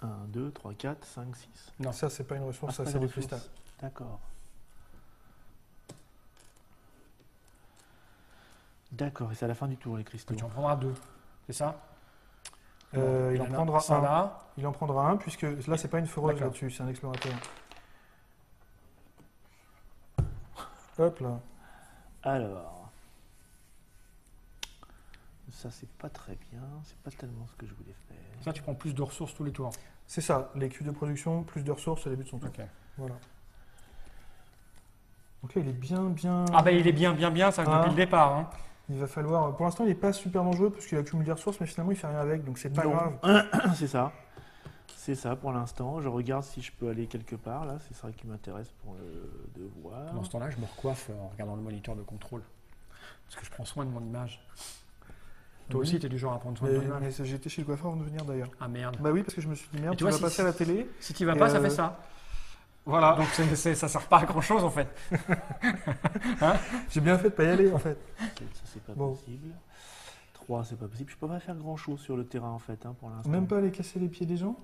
1, 2, 3, 4, 5, 6. Non. Ça, c'est pas une ressource, ça, pas c'est de des ressources. cristals. D'accord. D'accord, et c'est à la fin du tour les cristaux. Tu en prendras 2. C'est ça? Il y en a prendra ça un. là. Il en prendra un, puisque là, c'est pas une foreuse D'accord. là-dessus, c'est un explorateur. Hop là. Alors. Ça, c'est pas très bien. C'est pas tellement ce que je voulais faire. Ça, tu prends plus de ressources tous les tours. C'est ça, les cuves de production, plus de ressources au début de son tour. Ok. Voilà. Donc là, il est bien. Ah bah il est bien, ça Ah. depuis le départ. Hein. Il va falloir. Pour l'instant, il n'est pas super dangereux parce qu'il accumule des ressources, mais finalement, il fait rien avec, donc c'est pas Non. grave. C'est ça. C'est ça pour l'instant. Je regarde si je peux aller quelque part. Là, c'est ça qui m'intéresse pour le devoir. Pendant ce temps-là, je me recoiffe en regardant le moniteur de contrôle. Parce que je prends soin de mon image. Toi Oui. aussi, tu es du genre à prendre soin de ton image. Mais j'étais chez le coiffeur avant de venir d'ailleurs. Ah merde. Bah oui, parce que je me suis dit merde, Et tu tu vois, vas si- passer à la télé. Si tu vas Et pas, ça fait ça. Voilà. Donc ça sert pas à grand chose en fait. J'ai bien fait de pas y aller en fait. Ça, c'est pas Bon. possible. 3, c'est pas possible. Je peux pas faire grand chose sur le terrain en fait, hein, pour l'instant. Même pas aller casser les pieds des gens.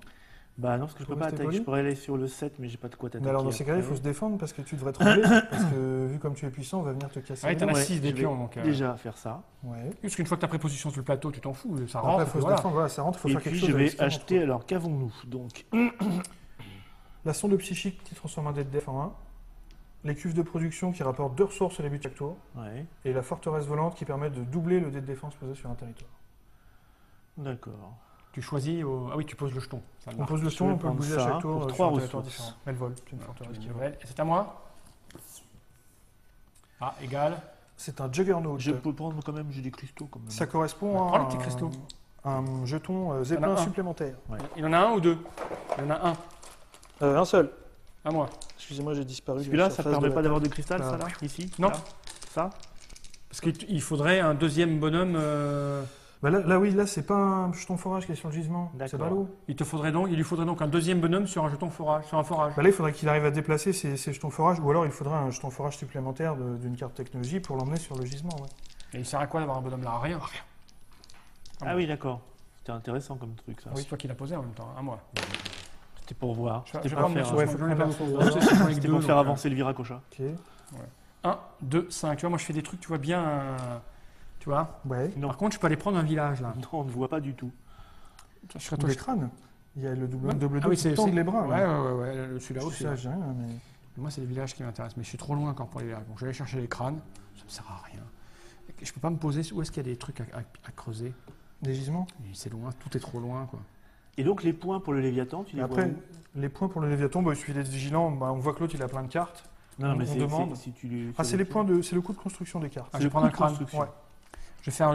Bah non, parce que je Pour peux pas rester attaquer. poli. Je pourrais aller sur le 7, mais j'ai pas de quoi t'attaquer. Mais alors dans ces cas-là, il après. faut se défendre parce que tu devrais trembler. Parce que vu comme tu es puissant, on va venir te casser. Ouais, les t'en dents. as 6 des je vais pions. Donc, déjà faire ça. Ouais. Parce qu'une fois que tu as pris position sur le plateau, tu t'en fous. Ça Après, rentre. il faut se voilà. défendre. Voilà, ça rentre, il faut Et faire quelque puis chose. je avec vais ce qui rentre, acheter. quoi. Alors qu'avons-nous donc? La sonde psychique qui transforme un dé de def en 1. Les cuves de production qui rapportent 2 ressources au début de chaque tour. Ouais, Et la forteresse volante qui permet de doubler le dé de défense posé sur un territoire. d'accord. Tu choisis. Ah oui, tu poses le jeton. Ça On marche. pose le Je ton, vais on peut le prendre bouger à ça chaque tour pour sur 3 un territoire ressources. différent. Elle vole, c'est une Alors, forteresse tu qui mets une vole. nouvelle. Et c'est à moi. Ah, égal. C'est un Juggernaut. Je peux prendre quand même, j'ai des cristaux quand même. Ça correspond Prends les à petits cristaux. un jeton en a Zeppelin un. supplémentaire. Il en a un ou deux? Il en a un. Un seul. À moi. Excusez-moi, j'ai disparu. de Celui-là, la ça ne surface permet de pas la d'avoir de cristal, Ah. ça là? Ici? Non. Là ça? Parce qu'il faudrait un deuxième bonhomme. Bah là, oui, là, c'est pas un jeton forage qui est sur le gisement. C'est D'accord. ballot. Il lui faudrait donc un deuxième bonhomme sur un jeton forage, sur un forage. Bah là, il faudrait qu'il arrive à déplacer ces jetons forage, ou alors il faudrait un jeton forage supplémentaire d'une carte technologie pour l'emmener sur le gisement. Ouais. Et il sert à quoi d'avoir un bonhomme là? Rien. Ah oui, d'accord. C'était intéressant comme truc, ça. C'est toi qui l'as posé en même temps, à moi. C'était pour voir. Je C'était vais pour prendre mes faire, ressources, ouais, moi, faut j'en ai prendre pas les beaucoup. ressources. C'est avec c'était deux, pour faire donc, avancer le Viracocha. Ok. 1, 2, 5. Tu vois, moi je fais des trucs, tu vois bien. Tu vois. Ouais. Non. Par contre, je peux aller prendre un village là. Non, on ne voit pas du tout. Je serais Ou toi, les je- crânes. Il y a le double Ouais. double Ah oui, qui c'est tendent les bras. Ouais, là. ouais. Celui-là aussi. Ça, ouais. j'ai rien, mais. Moi, c'est les villages qui m'intéressent, mais je suis trop loin encore pour les villages. Donc, je vais aller chercher les crânes. Ça me sert à rien. Je peux pas me poser. Où est-ce qu'il y a des trucs à creuser? Des gisements. C'est loin, tout est trop loin, quoi. Et donc les points pour le Léviathan, tu Et les vois après, où? les points pour le Léviathan, il suffit d'être vigilant. Bah, on voit que l'autre, il a plein de cartes. Non, mais on c'est demande. si tu les. Ah, c'est les points de, c'est le coût de construction des cartes. Ah, C'est je vais le prendre coût un de crâne. construction. Ouais.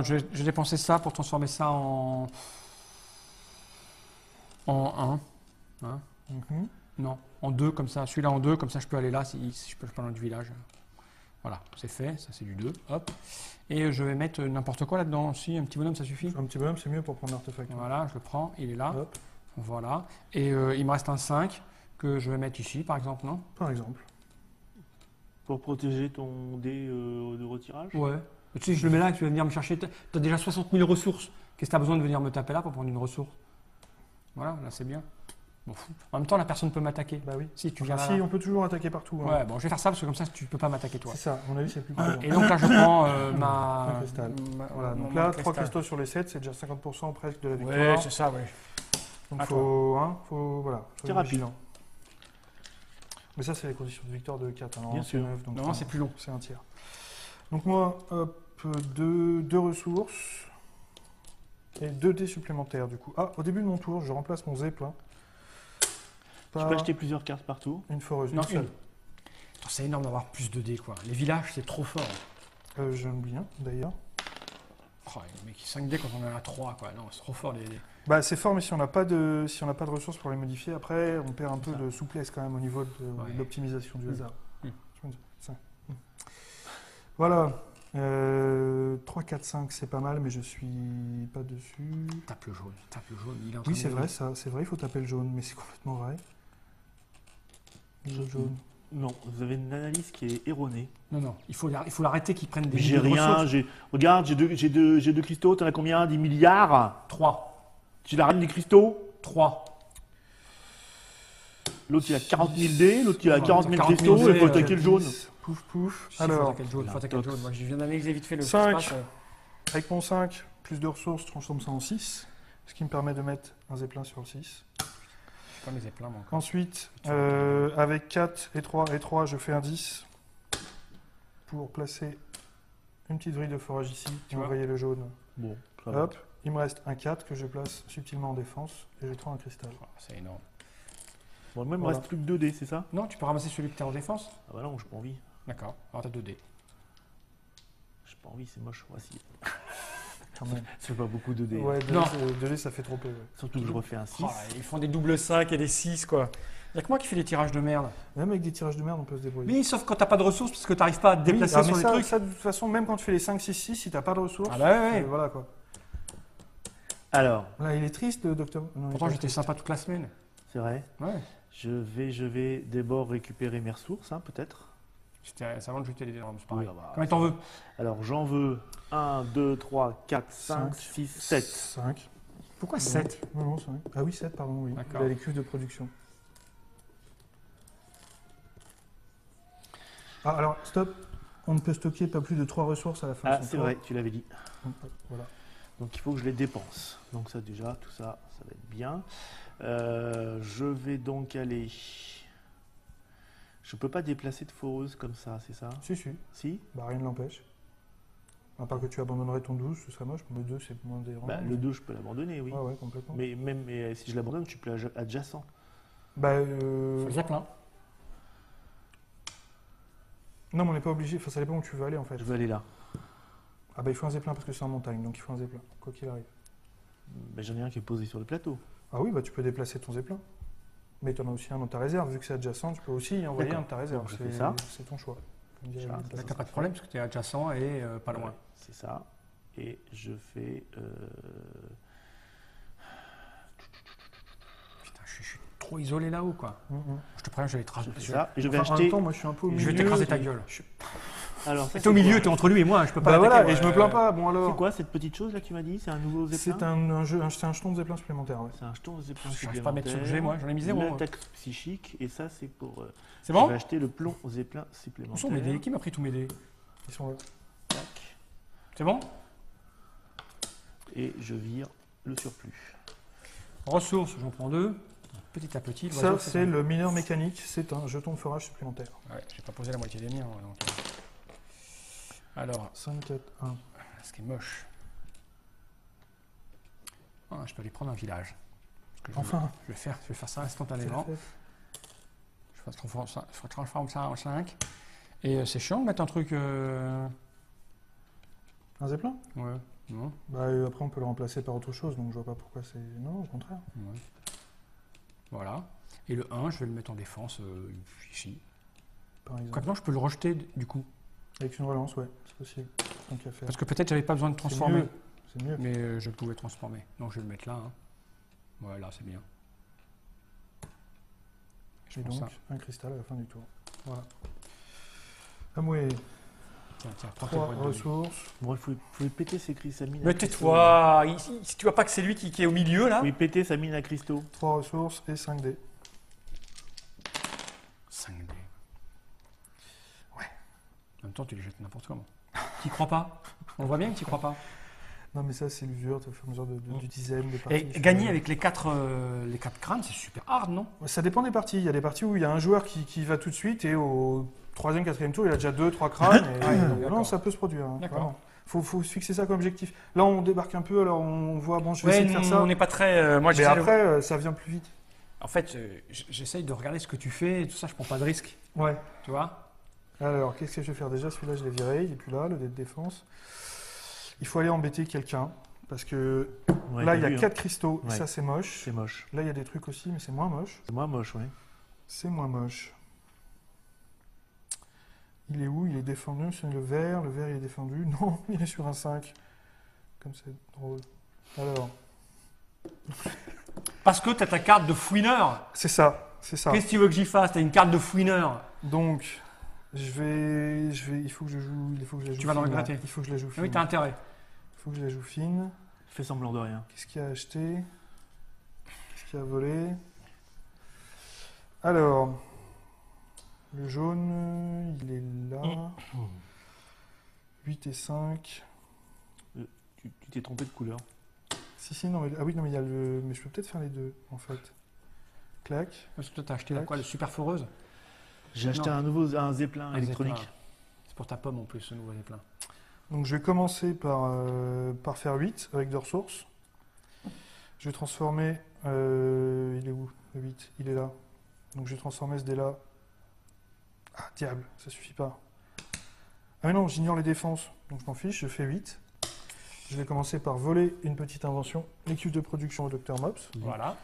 Je vais dépenser ça pour transformer ça en 1. Hein? Mhm. Non, en 2 comme ça. Celui-là en 2, comme ça je peux aller là si je peux pas loin du village. Voilà, c'est fait, ça c'est du 2. Hop. Et je vais mettre n'importe quoi là-dedans. Si, un petit bonhomme, ça suffit. Un petit bonhomme, c'est mieux pour prendre l'artefact. Voilà, je le prends, il est là. Hop, Voilà. Et il me reste un 5 que je vais mettre ici, par exemple, non? par exemple. Pour protéger ton dé de retirage. Ouais. Tu sais, je le mets là, tu vas venir me chercher. Tu as déjà 60 000 ressources. Qu'est-ce que tu as besoin de venir me taper là pour prendre une ressource? Voilà, là c'est bien. Bon, fou. En même temps, la personne peut m'attaquer. Bah oui. Si tu viens Enfin, là. si, on peut toujours attaquer partout. hein. Ouais, bon, je vais faire ça parce que comme ça, tu peux pas m'attaquer toi. C'est ça, à mon avis, c'est plus prudent. Et donc là, je prends Un cristal. Voilà, donc là, 3 cristal. cristaux sur les 7, c'est déjà 50% presque de la Ouais, victoire. c'est ça, ouais. Donc À faut voilà, C'est soyez rapide. vigilant. Mais ça, c'est les conditions de victoire de 4. Bien sûr. 9, donc Non, c'est plus long. c'est un tiers. Donc moi, hop, deux ressources et 2 dés supplémentaires du coup. Ah, au début de mon tour, je remplace mon zeppelin Tu par peux acheter plusieurs cartes partout. une foreuse. Non, une seule. Attends, c'est énorme d'avoir plus de dés, quoi. Les villages, c'est trop fort. J'en oublie un d'ailleurs. Oh, mais 5 dés quand on en a 3, quoi. Non, c'est trop fort les dés. Bah, c'est fort, mais si on n'a pas de ressources pour les modifier, après, on perd un peu Ça. de souplesse quand même au niveau de Ouais. l'optimisation du hasard. Mm. Ça. Mm. Voilà. 3, 4, 5, c'est pas mal, mais je suis pas dessus. Tape le jaune, il est en train Oui, de c'est jouer. vrai, ça. C'est vrai, il faut taper le jaune, mais c'est complètement vrai. Le jaune. Non, vous avez une analyse qui est erronée. Non, il faut l'arrêter qu'il prenne des Mais j'ai milliers de rien, ressources. regarde, j'ai deux cristaux, t'en as combien? 10 milliards? 3. Tu la reine des cristaux? 3. L'autre il a 40 000 dés, l'autre il a Ouais, 40 000 40 000 cristaux, dés, il faut attaquer le jaune. Pouf, pouf. Alors, Alors, faut attaquer le jaune. Moi, je viens d'analyser vite fait le 5. qui se passe. avec mon 5, plus de ressources, je transforme ça en 6. Ce qui me permet de mettre un zeppelin sur le 6. Je pas mes zeppelins, moi. Ensuite, avec 4 et 3, je fais un 10 pour placer une petite vrille de forage ici et vois. envoyer le jaune. Bon, ça va. Hop, il me reste un 4 que je place subtilement en défense et je prends un cristal. Oh, c'est énorme. Bon, moi il me Voilà. reste plus que 2 dés, c'est ça? Non, tu peux ramasser celui que tu as en défense. Ah bah non, j'ai pas envie. D'accord. Alors, tu as 2 dés. J'ai pas envie, c'est moche. Voici. Quand même. C'est pas beaucoup de dés. Ouais, Non. 2 dés, ça fait trop peu. Ouais. Surtout que je refais un 6. Oh, ils font des doubles 5 et des 6, quoi. Il n'y a que moi qui fais les tirages de merde. Même avec des tirages de merde, on peut se débrouiller. Mais sauf quand t'as pas de ressources parce que t'arrives pas à te Oui, déplacer ah, sur mais les ça, trucs. ça, de toute façon, même quand tu fais les 5, 6, 6, si t'as pas de ressources, Ah bah ouais. voilà quoi. Alors, Là, il est triste, le docteur. Non, il est Pourtant, pas j'étais triste. sympa toute la semaine. c'est vrai. Ouais. Je vais d'abord récupérer mes ressources, hein, peut-être. C'est avant de jeter les dés, c'est pareil. Oui, bah, Combien t'en veux? Alors j'en veux 1, 2, 3, 4, 5, 5, 6, 7. 5. Pourquoi 7? Non, non, 5. Ah oui, 7, pardon, oui. D'accord. Il a les cuves de production. Ah, alors, stop. On ne peut stocker pas plus de 3 ressources à la fin Ah, de son c'est tour. vrai, tu l'avais dit. Donc, voilà. Donc il faut que je les dépense. Donc ça déjà, tout ça, ça va être bien. Je vais donc aller... Je peux pas déplacer de foreuse comme ça, c'est ça? Si, si. Si? Bah, rien ne l'empêche. À part que tu abandonnerais ton 12, ce serait moche. Mais 2, c'est moins dérangeant. Bah, le 2, je peux l'abandonner, oui. Ouais, ouais, complètement. Mais même si je l'abandonne, je suis plus adjacent. Bah, Faut le zeppelin. non, mais on n'est pas obligé. Enfin, ça dépend où tu veux aller, en fait. Je veux aller là. Ah bah, il faut un zeppelin parce que c'est en montagne, donc il faut un zeppelin, quoi qu'il arrive. Mais j'en ai un qui est posé sur le plateau. Ah oui, bah tu peux déplacer ton zeppelin. Mais tu en as aussi un dans ta réserve. Vu que c'est adjacent, tu peux aussi y envoyer D'accord. un de ta réserve. Donc, je fais ça. C'est ton choix. Comme dirait Ça, Bill Là, Gates. t'as pas de problème parce que t'es adjacent et pas loin. Ouais, c'est ça. Et je fais... Putain, je suis trop isolé là-haut, quoi. Je te préviens, je vais je fais ça. Et je vais Enfin, en acheter... même temps, moi je suis un peu au milieu. Je vais t'écraser ta gueule. Alors, ça, T'es au milieu, t'es entre lui et moi, je peux pas Bah l'attaquer, voilà, moi. et je me plains pas. Bon alors. C'est quoi cette petite chose là que tu m'as dit? C'est un nouveau zeppelin? C'est un jeton de zeppelin supplémentaire. Ouais. C'est un jeton de zeppelin Je n'arrive pas à mettre sur le jet, supplémentaire. moi, j'en ai mis 0. L'attaque psychique, et ça c'est pour... C'est je bon? vais acheter le plomb au zeppelin Où supplémentaire. sont mes dés? Qui m'a pris tous mes dés? Ils sont là. Tac. C'est bon? Et je vire le surplus. Ressources, j'en prends 2. Petit à petit. Ça, c'est le mineur mécanique. C'est un jeton de forage supplémentaire. Ouais, j'ai pas posé la moitié des miens. Donc. Alors, 5, 4, 1. ce qui est moche. Ah, je peux aller prendre un village. Parce que Enfin. je vais faire ça C'est la instantanément. fête. Je transforme ça en 5. Et c'est chiant de mettre un truc. Un zeppelin Ouais. Non. Bah, après, on peut le remplacer par autre chose, donc je vois pas pourquoi c'est. Non, au contraire. Ouais. Voilà. Et le 1, je vais le mettre en défense ici. Par exemple. Quoique non, je peux le rejeter du coup. Avec une relance, ouais, c'est possible. Tant qu'à faire. Parce que peut-être j'avais pas besoin de C'est transformer. mieux. C'est mieux. Mais je pouvais transformer. Donc je vais le mettre là. Hein. Voilà, c'est bien. Je Et prends donc, ça. un cristal à la fin du tour. Voilà. Amoué, Tiens, prends tes 3 boîtes de dés. ressources. Bon, il faut péter ses sa mine à Mais cristaux. tais-toi. Si tu vois pas que c'est lui qui est au milieu là. Oui, péter sa mine à cristaux. 3 ressources et 5 dés. 5 dés. Ouais. En même temps, tu les jettes n'importe comment. T'y crois pas? On voit bien que t'y crois pas. Non, mais ça, c'est l'usure, au fur et à mesure du dizaine, des Et parties. gagner avec les 4 crânes, c'est super hard, non? Ça dépend des parties. Il y a des parties où il y a un joueur qui va tout de suite et au 3e, 4e tour, il a déjà 2, 3 crânes. Et, Ouais, non, d'accord. ça peut se produire. Hein, D'accord. vraiment. Faut se fixer ça comme objectif. Là, on débarque un peu, alors on voit, bon, je vais Ouais, essayer de faire ça. on n'est pas très. Moi, Mais j'essaie de- après, ça vient plus vite. En fait, j'essaye de regarder ce que tu fais et tout ça, je prends pas de risque. Ouais. Tu vois? Alors, qu'est-ce que je vais faire déjà? Celui-là, je l'ai viré, il n'est plus là, le dé de défense. Il faut aller embêter quelqu'un. Parce que Ouais, là, t'as il y a vu, 4 cristaux, Ouais. ça c'est moche. C'est moche. Là, il y a des trucs aussi, mais c'est moins moche. C'est moins moche, ouais. C'est moins moche. Il est où? Il est défendu, c'est le vert il est défendu. Non, il est sur un 5. Comme c'est drôle. Alors, Parce que tu as ta carte de fouineur. c'est ça, c'est ça. Qu'est-ce que tu veux que j'y fasse? Tu as une carte de fouineur. Donc, il faut que je joue, il faut que je la joue Tu vas le fine, là. regretter. Il faut que je la joue fine. Oui, tu as intérêt. Il faut que je la joue fine. Fais semblant de rien. Qu'est-ce qu'il y a acheté? Qu'est-ce qu'il y a volé? Alors, le jaune, il est là. 8 et 5. Tu t'es trompé de couleur. Si, non, mais, ah oui, non, mais il y a le. Mais je peux peut-être faire les deux, en fait. Clac. Parce que toi, tu as acheté quoi? Le super foreuse? J'ai acheté Non. un zeppelin Un électronique. Zeppelin. C'est pour ta pomme en plus, ce nouveau Zeppelin. Donc, je vais commencer par faire 8 avec 2 ressources. Je vais transformer. Il est où? Le 8, il est là. Donc, je vais transformer ce dé-là. Ah, diable, ça suffit pas. Ah, mais non, j'ignore les défenses. Donc, je m'en fiche, je fais 8. Je vais commencer par voler une petite invention, l'équipe de production au Dr Mops. Voilà.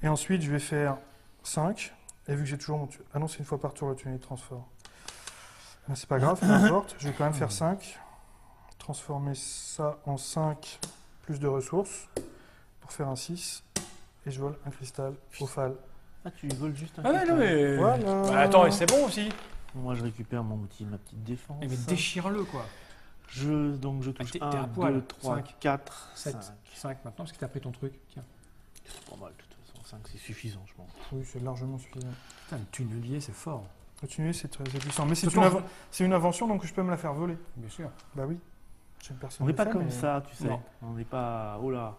Et ensuite, je vais faire 5. Et vu que j'ai toujours mon... Ah non, c'est une fois par tour le tunnel de transfert. Mais c'est pas grave, peu importe. Je vais quand même faire 5. Transformer ça en 5 plus de ressources pour faire un 6. Et je vole un cristal ophale. Ah, tu voles juste un Ah ouais, cristal. non, mais. Voilà. Bah, attends, et c'est bon aussi. Moi, je récupère ma petite défense. Eh, mais déchire-le, quoi. Donc, je touche t'es 1, à poil. 2, 3, 5, 4, 7, 5. 5 maintenant, parce que tu as pris ton truc. Tiens. C'est pas mal, de toute façon. 5, c'est suffisant, je pense. Oui, c'est largement suffisant. Putain, le tunnelier, c'est fort. Le tunnelier, c'est très puissant. Mais c'est Surtout une invention, donc je peux me la faire voler. Bien sûr. Bah oui. J'ai une personne On n'est le pas fait, comme mais- ça, tu sais. Non. On n'est pas. Oh là.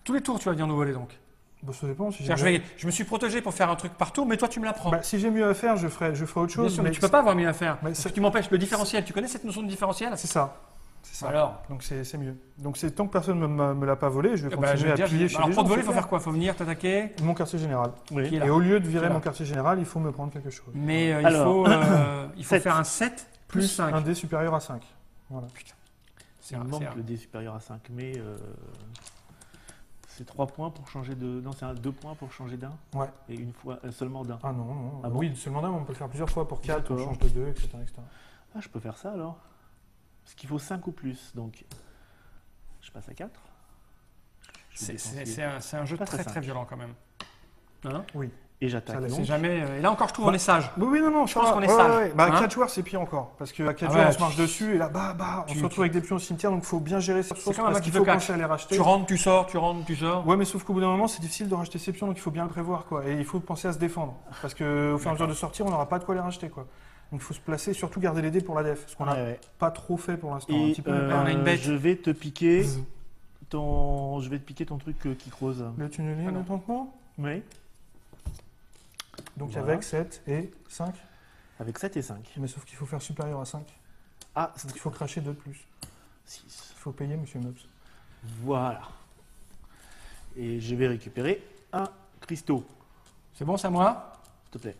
Tous les tours, tu vas venir nous voler donc. Bah, ça dépend. Si j'ai C'est-à-dire, mieux- je me suis protégé pour faire un truc par tour, mais toi, tu me l'apprends. Bah, si j'ai mieux à faire, je ferai autre Bien chose. sûr, mais tu peux pas avoir mieux à faire. Mais Parce c'est- que tu m'empêches. Le différentiel, tu connais cette notion de différentiel? C'est ça. C'est ça. Alors, Donc c'est mieux. Donc c'est tant que personne ne me l'a pas volé, je vais eh ben, je continuer vais à dire, piller chez alors les pour gens, te voler, il c'est faut clair. faire quoi? Il faut venir t'attaquer. Mon quartier général. Oui. Qui est là. Et au lieu de virer Voilà. mon quartier général, il faut me prendre quelque chose. Mais Alors, il faut 7. faire un 7 plus 5. un dé supérieur à 5. Voilà. C'est Il un- me c'est manque un- le dé supérieur à 5, mais c'est 3 points pour changer de. Non, c'est 2 points pour changer d'un. Ouais. Et une fois seulement d'un. Ah non, non. Ah bon oui, seulement d'un, mais on peut le faire plusieurs fois pour 4, on D'accord. change de 2, etc., etc. Ah, je peux faire ça alors. Parce qu'il faut 5 ou plus. Donc, je passe à 4. C'est un jeu Pas très très très simple. violent quand même. Hein? Et j'attaque. Ça, C'est donc. jamais. Et là encore, je trouve on est sage. Oui, oui, non, Je pense qu'on est ouais, sage. ouais. Bah, à Hein 4 joueurs, c'est pire encore. Parce qu'à 4 Ah joueurs, ouais. on se marche dessus, et là, on Tu- se retrouve avec des pions au cimetière, donc il faut bien gérer ses ressources. comme un Parce match qu'il de faut catch. penser à les racheter. Tu rentres, tu sors, tu rentres, tu sors. Ouais, mais sauf qu'au bout d'un moment, c'est difficile de racheter ses pions, donc il faut bien le prévoir, quoi. Et il faut penser à se défendre. Parce qu'au fur et à mesure de sortir, on n'aura pas de quoi les racheter, quoi. Donc il faut se placer, surtout garder les dés pour la def. Ce qu'on n'a Ouais, ouais. pas trop fait pour l'instant. Un Et petit peu. on a une bête. je vais te piquer je vais te piquer ton truc qui creuse. Le tunnelier, Ah non. lentement. Oui. Donc Voilà. avec 7 et 5. Avec 7 et 5. Mais sauf qu'il faut faire supérieur à 5. Ah, Donc il faut cracher 2 de plus. 6. Il faut payer, monsieur Mobs. Voilà. Et je vais récupérer un cristaux, C'est bon, ça moi? s'il te plaît.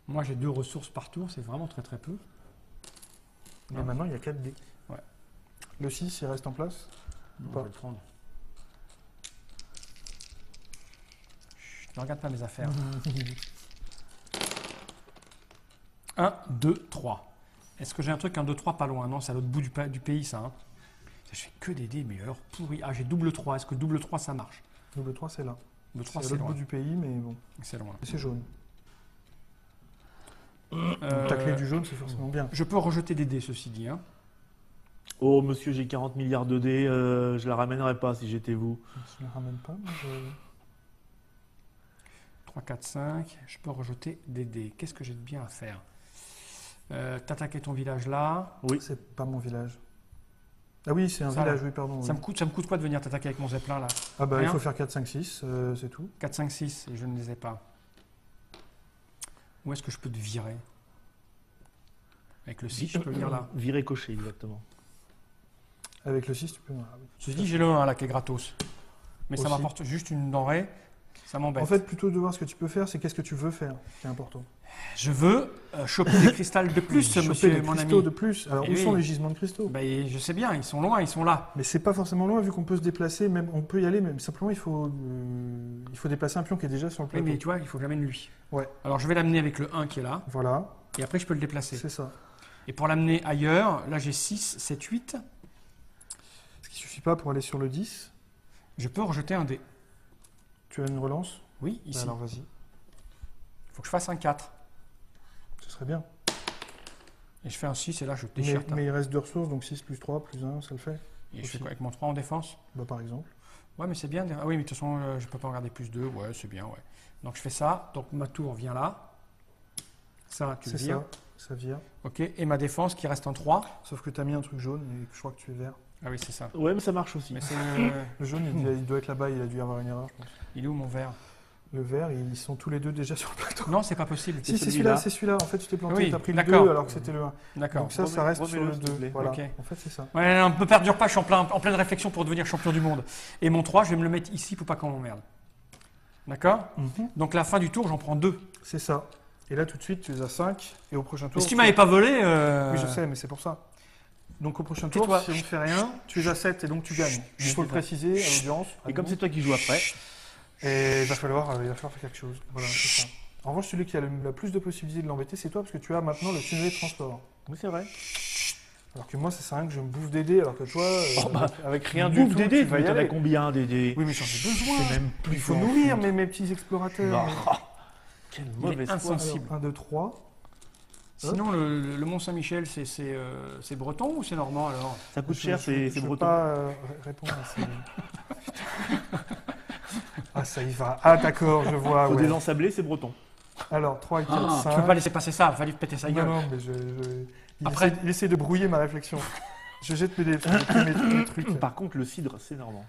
Moi j'ai 2 ressources par tour, c'est vraiment très très peu. Et maintenant, il y a 4 dés. Ouais. Le 6, il reste en place. Non, Pas. je vais le prendre. Chut, ne regarde pas mes affaires. 1, 2, 3. Est-ce que j'ai un truc 1, 2, 3 pas loin? Non, c'est à l'autre bout du pays ça. Hein. Je fais que des dés, mais alors pourri. Ah, j'ai double 3. Est-ce que double 3 ça marche? Double 3, c'est là. Double C'est 3 à c'est l'autre loin. bout du pays, mais bon. C'est loin. Et c'est jaune. Euh, Ta clé du jaune, c'est forcément bien. Je peux rejeter des dés, ceci dit. Hein. Oh, monsieur, j'ai 40 milliards de dés, je la ramènerais pas si j'étais vous. Je ne le ramène pas. Mais 3, 4, 5. Je peux rejeter des dés. Qu'est-ce que j'ai de bien à faire? T'attaquer ton village là. Oui. C'est pas mon village. Ah oui, c'est un Ça, village, oui, pardon. Ça oui. me coûte quoi de venir t'attaquer avec mon zeppelin là? Ah bah Rien. il faut faire 4, 5, 6, c'est tout. 4, 5, 6 et je ne les ai pas. Où est-ce que je peux te virer? Avec le 6, je peux venir là. Virer cocher, exactement. Avec le 6, tu peux. Ah oui. Je te dis, j'ai le 1 là qui est gratos. Mais ça Aussi. m'apporte juste une denrée. Ça m'embête. En fait, plutôt de voir ce que tu peux faire, c'est qu'est-ce que tu veux faire, qui est important. je veux choper des cristals de plus, Choper monsieur des mon cristaux ami. de plus. Alors Eh où oui. sont les gisements de cristaux? Bah, je sais bien, ils sont loin, ils sont là. Mais c'est pas forcément loin vu qu'on peut se déplacer, même on peut y aller, même simplement il il faut déplacer un pion qui est déjà sur le Oui, plateau. mais tu vois, il faut que j'amène lui. Ouais. Alors je vais l'amener avec le 1 qui est là, Voilà, et après je peux le déplacer. c'est ça. Et pour l'amener ailleurs, là j'ai 6, 7, 8, Ce qui suffit pas pour aller sur le 10. je peux rejeter un dé. Tu as une relance? Oui, Bah ici. alors vas-y, Il faut que je fasse un 4. ce serait bien. Et je fais un 6 et là je Mais, déchire. mais il reste 2 ressources, donc 6 plus 3 plus 1, ça le fait? Et je aussi. fais quoi avec mon 3 en défense? Bah par exemple. Ouais, mais c'est bien. Ah oui, mais de toute façon, je peux pas en garder plus 2. Ouais, c'est bien, ouais. Donc je fais ça. Donc ma tour vient là. Ça, tu le C'est vires. ça vire. Ok. Et ma défense qui reste en 3. Sauf que tu as mis un truc jaune et je crois que tu es vert. Ah oui, c'est ça. Ouais, mais ça marche aussi. Mais c'est... Le jaune, il doit être là-bas, il a dû y avoir une erreur, je pense. Il est où mon verre? Le vert, ils sont tous les deux déjà sur le plateau. Non, c'est pas possible. Si, c'est celui-là. celui-là, c'est celui-là. En fait, tu t'es planté, Oui, tu as pris le d'accord. 2 alors que c'était le 1. D'accord. Donc ça reste sur remets-le, le s'il te 2. plaît. Voilà. Ok. En fait, c'est ça. Ouais, ne me perdure pas, je suis en pleine réflexion pour devenir champion du monde. Et mon 3, je vais me le mettre ici pour pas qu'on m'emmerde. D'accord? Donc la fin du tour, j'en prends 2. C'est ça. Et là, tout de suite, tu les as 5. Et au prochain Mais tour. si tu m'avais pas volé... Oui, je sais, mais c'est pour ça. Donc au prochain tour, Tais-toi. si on ne fait rien, tu les as 7 et donc tu gagnes. Il faut le préciser à l'audience. Et comme c'est toi qui joues après, Et il va falloir faire quelque chose. Voilà, c'est ça. En revanche, celui qui a le plus de possibilités de l'embêter, c'est toi, parce que tu as maintenant le tunnel de transport. oui, c'est vrai. Alors que moi, ça sert à rien que je me bouffe des dés, alors que toi, avec rien du Bouffe tout, des dés, tu vas y mais t'en as aller. combien des dés? Oui, mais j'en ai besoin. C'est même plus Il faut qu'en nourrir foot. mes petits explorateurs. Non. Quelle Il est mauvaise foi. insensible. 1, 2, 3. Sinon, le Mont-Saint-Michel, c'est breton ou c'est normand alors? Ça coûte cher, c'est Je peux breton. pas répondre à ces... Ah, ça y va. Ah, d'accord, je vois. Faut Ouais. désensabler, c'est breton. Alors, 3 et 4, 5. Tu peux pas laisser passer ça, il a fallu péter sa Non, gueule. non, mais Après- il essaie de brouiller ma réflexion. Je jette mes trucs. Par contre, le cidre, c'est normand.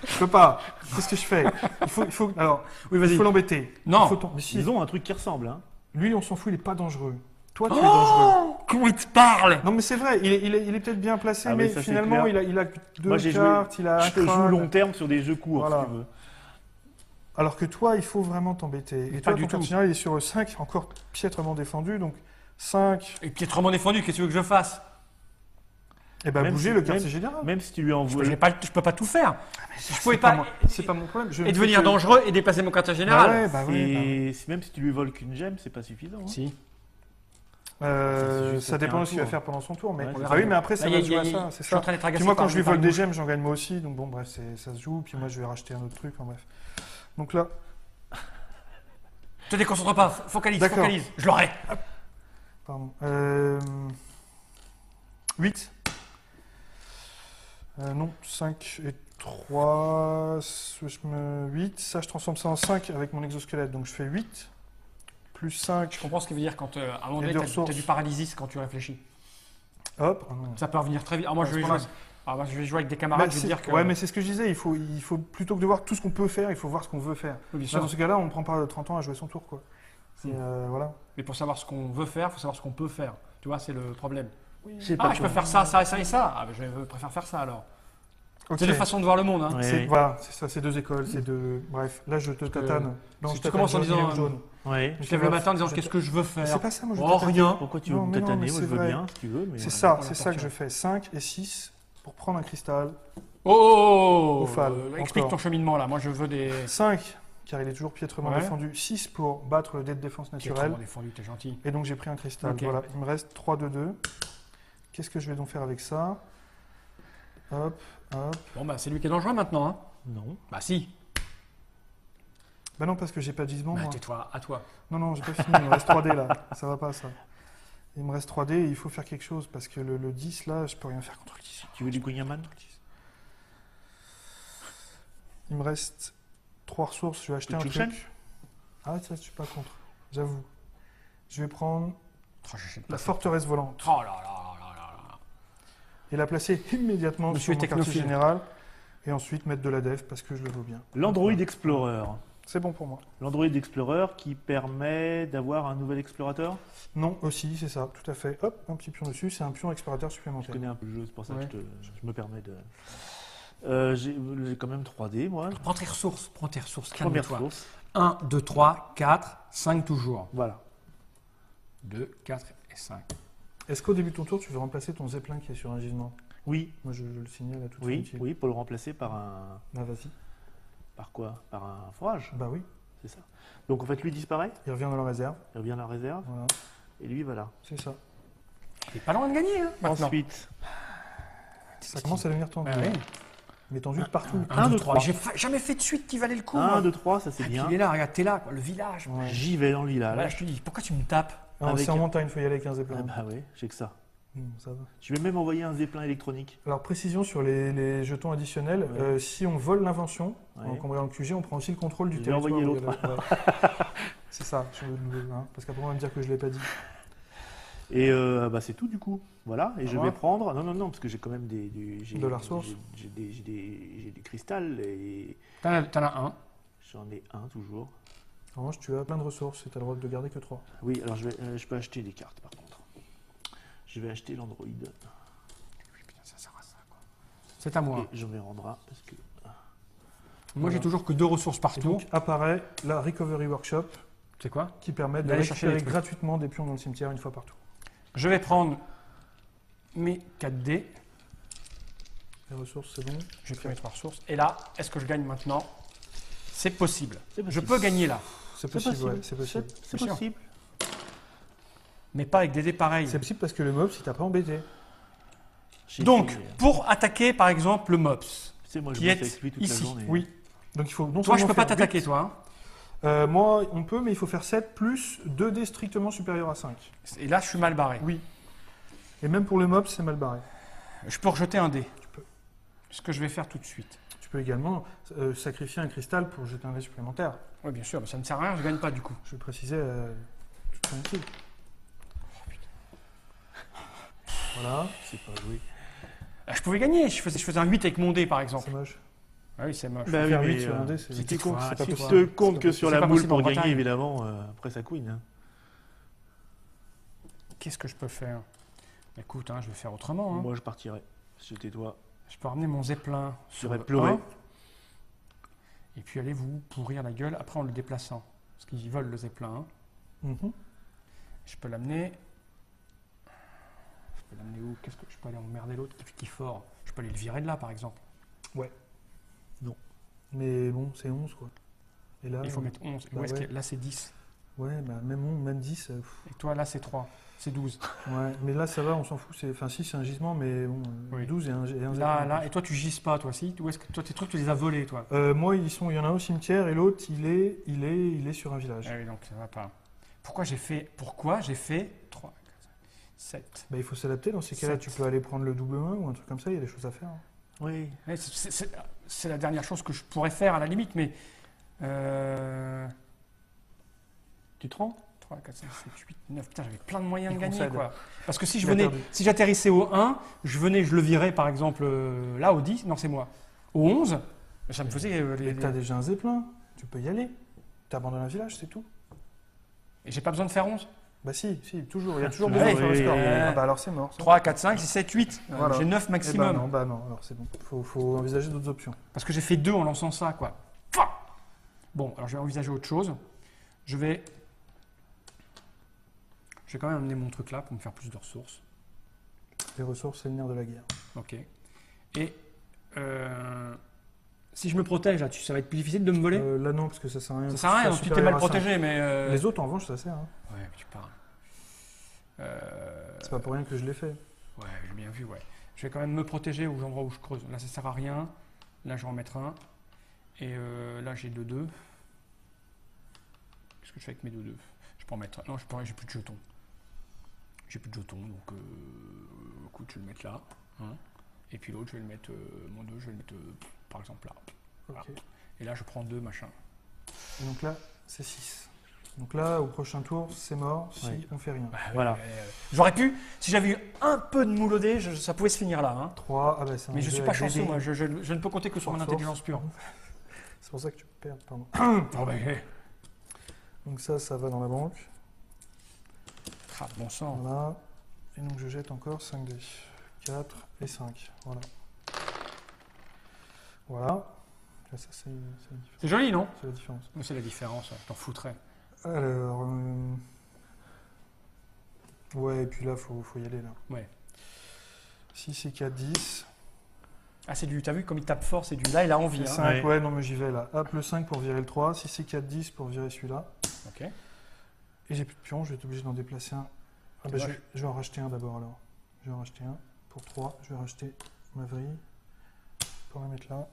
Je peux pas. Qu'est-ce que je fais? Alors, Oui, il vas-y. faut l'embêter. Non. Il faut mais si. Ils ont un truc qui ressemble. Hein. Lui, on s'en fout, il est pas dangereux. Toi, tu es dangereux. Oh, comment il te parle? Non, mais c'est vrai, il est peut-être bien placé, Ah, mais mais ça, c'est finalement, clair. il a deux Moi, j'ai cartes, il a un Je joue crâne. long terme sur des jeux courts, Voilà. si tu veux. Alors que toi, il faut vraiment t'embêter. Et Pas toi, du ton tout. carte générale, il est sur 5, encore piètrement défendu, donc 5. Et piètrement défendu, qu'est-ce que tu veux que je fasse? Et ben, Même bougez si- le quartier même- général. Même si tu lui envoies. Je peux pas tout faire. Je pouvais C'est pas. C'est pas mon problème. Et devenir dangereux et déplacer mon quartier Bah général. ouais, bah ouais. Et même si tu lui voles qu'une gemme, c'est pas suffisant. Hein. Si. C'est juste Ça pour dépend de faire ce qu'il va un faire pendant son tour. Mais... Ouais, ah c'est oui, ça. mais après, ça Là, va se jouer à ça. C'est Je suis en ça. train d'être agacé. Puis moi, quand par je lui par vole des bouche. gemmes, j'en gagne moi aussi. Donc bon, bref, ça se joue. Puis moi, je vais racheter un autre truc. Enfin bref. Donc là, Te déconcentre pas, focalise, D'accord. focalise. Je l'aurai. pardon. 8. Non, 5 et 3. 8. Ça, je transforme ça en 5 avec mon exosquelette. Donc je fais 8. Plus 5. Je comprends ce qu'il veut dire quand à un moment Il y a donné, deux t'as ressources. du paralysis quand tu réfléchis. Hop. Ah non. Ça peut revenir très vite. Ah, moi, Ouais, je vais c'est jouer. pas Moi, je vais jouer avec des camarades, Bah, je vais c'est- dire que. Ouais, mais c'est ce que je disais. Il faut plutôt que de voir tout ce qu'on peut faire, il faut voir ce qu'on veut faire. Oui, bien Là, sûr. dans ce cas-là, on ne prend pas 30 ans à jouer son tour, quoi. C'est, voilà. Mais pour savoir ce qu'on veut faire, il faut savoir ce qu'on peut faire. Tu vois, c'est le problème. Je sais Ah, pas. je peux faire ça, ça et ça et ça. Ah, ben, je préfère faire ça alors. Ok. C'est deux façons de voir le monde. Hein. Ouais. Voilà, c'est ça, c'est deux écoles, c'est deux. Bref, là, je te tatane. Non, si je tu tatane commences en jaune, disant, il est jaune. Ouais. Je te lève le matin en disant qu'est-ce que je veux Mais faire. c'est pas ça, moi, je Oh, tatane. rien. Pourquoi tu Non, veux me mais non, tataner? mais Moi, je c'est veux vrai. bien, si tu veux. Mais C'est voilà. ça, c'est ça que je fais. 5 et 6 pour prendre un cristal. Oh, Ophal, explique encore. ton cheminement là. Moi, je veux des. 5, car il est toujours piètrement Ouais. défendu. 6 pour battre le dé de défense naturelle. Naturel. Défendu, t'es gentil. Et donc j'ai pris un cristal. Ok. Voilà, il me reste 3 de 2. Qu'est-ce que je vais donc faire avec ça? Hop, hop. Bon, bah, c'est lui qui est dangereux maintenant. Hein. Non. Bah, si. Bah non, parce que j'ai pas de gisement. Bah, moi. tais-toi, à toi. Non, non, j'ai pas fini. Il me reste 3 dés là. Ça va pas ça. Il me reste 3 dés et il faut faire quelque chose parce que le 10 là, je peux rien faire contre le 10. Tu veux du Gunyaman? Il me reste 3 ressources. Je vais acheter un Tu truc. touches? Ah, ça, je suis pas contre. J'avoue. Je vais prendre Oh, j'achète la pas ça. forteresse volante Oh là là là là là. et la placer immédiatement Monsieur sur mon quartier technophile. général. Et ensuite mettre de la def parce que je le veux bien. L'Android Explorer. C'est bon pour moi. L'Android Explorer qui permet d'avoir un nouvel explorateur. Non, aussi, c'est ça, tout à fait. Hop, un petit pion dessus, c'est un pion explorateur Je supplémentaire. connais un peu le jeu, c'est pour ça Ouais. que je me permets de. J'ai quand même 3D, moi. Prends tes ressources, Première calme-toi. source. 1, 2, 3, 4, 5 toujours. Voilà. 2, 4 et 5. Est-ce qu'au début de ton tour, tu veux remplacer ton zeppelin qui est sur un gisement? Oui, Moi, je le signale à toute fin oui, utile. oui, pour le remplacer par un... Bah, vas-y. Par quoi? Par un forage, Bah oui. c'est ça. Donc en fait, lui disparaît, Il revient dans la réserve. il revient à la réserve, Voilà. et lui, voilà. C'est ça. T'es pas loin de gagner, hein, maintenant. Ensuite, Ça commence à devenir tendu. Bah oui. Mais tendu de partout. 1, 2, 3. J'ai jamais fait de suite qui valait le coup. 1, moi. 2, 3, ça c'est Et puis bien. il est là, regarde, t'es là, quoi, le village. Ouais. J'y vais dans le Là, village. je te dis, pourquoi tu me tapes? Alors, Avec- c'est en montagne, il faut y aller avec un Ah zeppelin. bah ouais, j'ai que ça. Ça va. Je vais même envoyer un zeppelin électronique. Alors, précision sur les jetons additionnels. Ouais. Si on vole l'invention, Ouais. en cambriant le QG, on prend aussi le contrôle du Je vais territoire. envoyer où il y a la- ouais. C'est ça, parce qu'après on va me dire que je ne l'ai pas dit. Et bah c'est tout du coup. Voilà, et je Ouais. vais prendre... Non, parce que j'ai quand même j'ai- De la ressource. J'ai du cristal et T'en as un. j'en ai un toujours. En revanche, tu as plein de ressources et tu as le droit de garder que 3. Oui, alors je peux acheter des cartes par contre. Je vais acheter l'Android et Putain, ça sert à ça, quoi. C'est à moi. j'en vais rendre un parce que... Moi, j'ai toujours que 2 ressources par Et tour. donc apparaît la Recovery Workshop C'est quoi? qui permet de D'aller chercher les récupérer trucs. gratuitement des pions dans le cimetière une fois par tour. Je vais prendre mes 4D. Les ressources, c'est bon. J'ai pris mes 3 ressources. Et là, est-ce que je gagne maintenant? C'est possible. C'est Je possible. peux gagner là, C'est possible, ouais, c'est possible. C'est Bien sûr. possible. mais pas avec des dés pareils. C'est possible parce que le mob, si t'as pas embêté. J'ai Donc, fait- pour attaquer par exemple le MOPS, Tu sais, moi je qui bosse est avec lui toute ici. la journée. Oui. Donc il faut non toi je seulement peux pas faire t'attaquer 8, toi. moi, on peut, mais il faut faire 7 plus 2 dés strictement supérieurs à 5. Hein. Et là je suis mal barré. Oui. Et même pour le mob, c'est mal barré. Je peux rejeter un dé. Tu peux. Ce que je vais faire tout de suite. Tu peux également sacrifier un cristal pour jeter un dé supplémentaire. Oui bien sûr, mais ça ne sert à rien, je gagne pas du coup. Je vais préciser toute fin utile. Voilà, C'est pas joué. Je pouvais gagner, je faisais un 8 avec mon dé par exemple. c'est moche. Ah oui c'est moche. Bah oui, Faire mais, 8 sur un dé, c'est c'était quoi, c'est pas Si tu possible. te comptes que sur C'est la pas boule possible pour en gagner, Bretagne. évidemment, après ça couine. Hein. Qu'est-ce que je peux faire? Écoute, hein, je vais faire autrement. Hein. Moi je partirais. C'était toi. Je peux ramener mon zeppelin sur J'aurais le pleuré. 1, et puis allez vous pourrir la gueule après en le déplaçant. Parce qu'ils volent le zeppelin. Hein. Mhm. Je peux l'amener. Je peux l'amener où? Qu'est-ce que je peux aller emmerder l'autre qui est fort? Je peux aller le virer de là par exemple. Mais bon, c'est 11 quoi. Et là, Il faut mettre 11. bah Où est-ce ouais. que- Là c'est 10. ouais, bah, même 11, même 10. Et toi là c'est 3. C'est 12. Ouais, mais là ça va, on s'en fout. Enfin, si, c'est un gisement, mais bon, Oui. 12 et un Là, zeppelin. là. Et toi tu gises pas toi si? Où est-ce que toi tes trucs tu les as volés toi? Moi, il y en a un au cimetière et l'autre, il est sur un village. Ah oui donc ça va pas. Pourquoi j'ai fait 3, 7. Bah, il faut s'adapter. Dans ces cas-là, 7. tu peux aller prendre le double main ou un truc comme ça. Il y a des choses à faire. Oui. Ouais, c'est la dernière chose que je pourrais faire à la limite, mais. Tu te rends? 3, 4, 5, 7, 8, 9. Putain, j'avais plein de moyens Il de gagner, concède. quoi. Parce que si Il a perdu. si j'atterrissais au 1, je le virais par exemple là au 10, non, c'est moi. Au 11, ça me faisait. Et t'as déjà un zeppelin. Tu peux y aller. T'abandonnes un village, c'est tout. Et j'ai pas besoin de faire 11. Bah si, toujours. Il y a toujours Ouais, besoin de faire le oui, score. oui, oui. Ah bah alors c'est mort. ça. 3, 4, 5, 6, 7, 8. Voilà. J'ai 9 Eh maximum. bah non, alors c'est bon. Faut envisager d'autres options. Parce que j'ai fait 2 en lançant ça, quoi. Pouah. Bon, alors je vais envisager autre chose. Je vais quand même amener mon truc là pour me faire plus de ressources. Les ressources, c'est le nerf de la guerre. Ok. Et si je me protège, là, ça va être plus difficile de me voler? Là non, parce que ça sert à rien. Ça sert à rien, donc tu t'es mal protégé, mais. Les autres, en revanche, ça sert. Hein. Ouais, mais tu parles. C'est pas pour rien que je l'ai fait. Ouais, j'ai bien vu, ouais. Je vais quand même me protéger aux endroits où je creuse. Là, ça sert à rien. Là, je vais en mettre un. Et là, j'ai 2-2. Qu'est-ce que je fais avec mes 2-2? Je peux en mettre un. Non, j'ai plus de jetons. J'ai plus de jetons, donc écoute, je vais le mettre là. Hein. Et puis l'autre, je vais le mettre, mon 2, je vais le mettre par exemple là. Voilà. Ok. Et là, je prends 2, machin. Et donc là, c'est 6. Donc là, au prochain tour, c'est mort si Ouais. on fait rien. Voilà. J'aurais pu, si j'avais eu un peu de moule au dé, ça pouvait se finir là. Hein. 3, ah bah c'est un Mais je jeu suis pas avec des chanceux, dés. moi. Je ne peux compter que sur mon Force. intelligence pure. C'est pour ça que tu perds, pardon. Oh, ben, hey. Donc ça va dans la banque. Ah, bon sang. Voilà. Et donc je jette encore 5 dés. 4 et 5. Voilà. Voilà. Là, ça, c'est C'est joli, non? la différence. Mais c'est la différence, je t'en foutrais. Alors. Ouais, et puis là, faut y aller là. Ouais. 6 et 4, 10. Ah, c'est du. T'as vu comme il tape fort, c'est du. Là, il a envie. Le Hein. 5, ouais, non mais j'y vais là. Hop, le 5 pour virer le 3, 6 et 4, 10 pour virer celui-là. Ok. Et j'ai plus de pion, je vais être obligé d'en déplacer un. Ah bah, je vais en racheter un d'abord alors. Je vais en racheter un pour 3. Je vais racheter ma vrille pour la mettre là.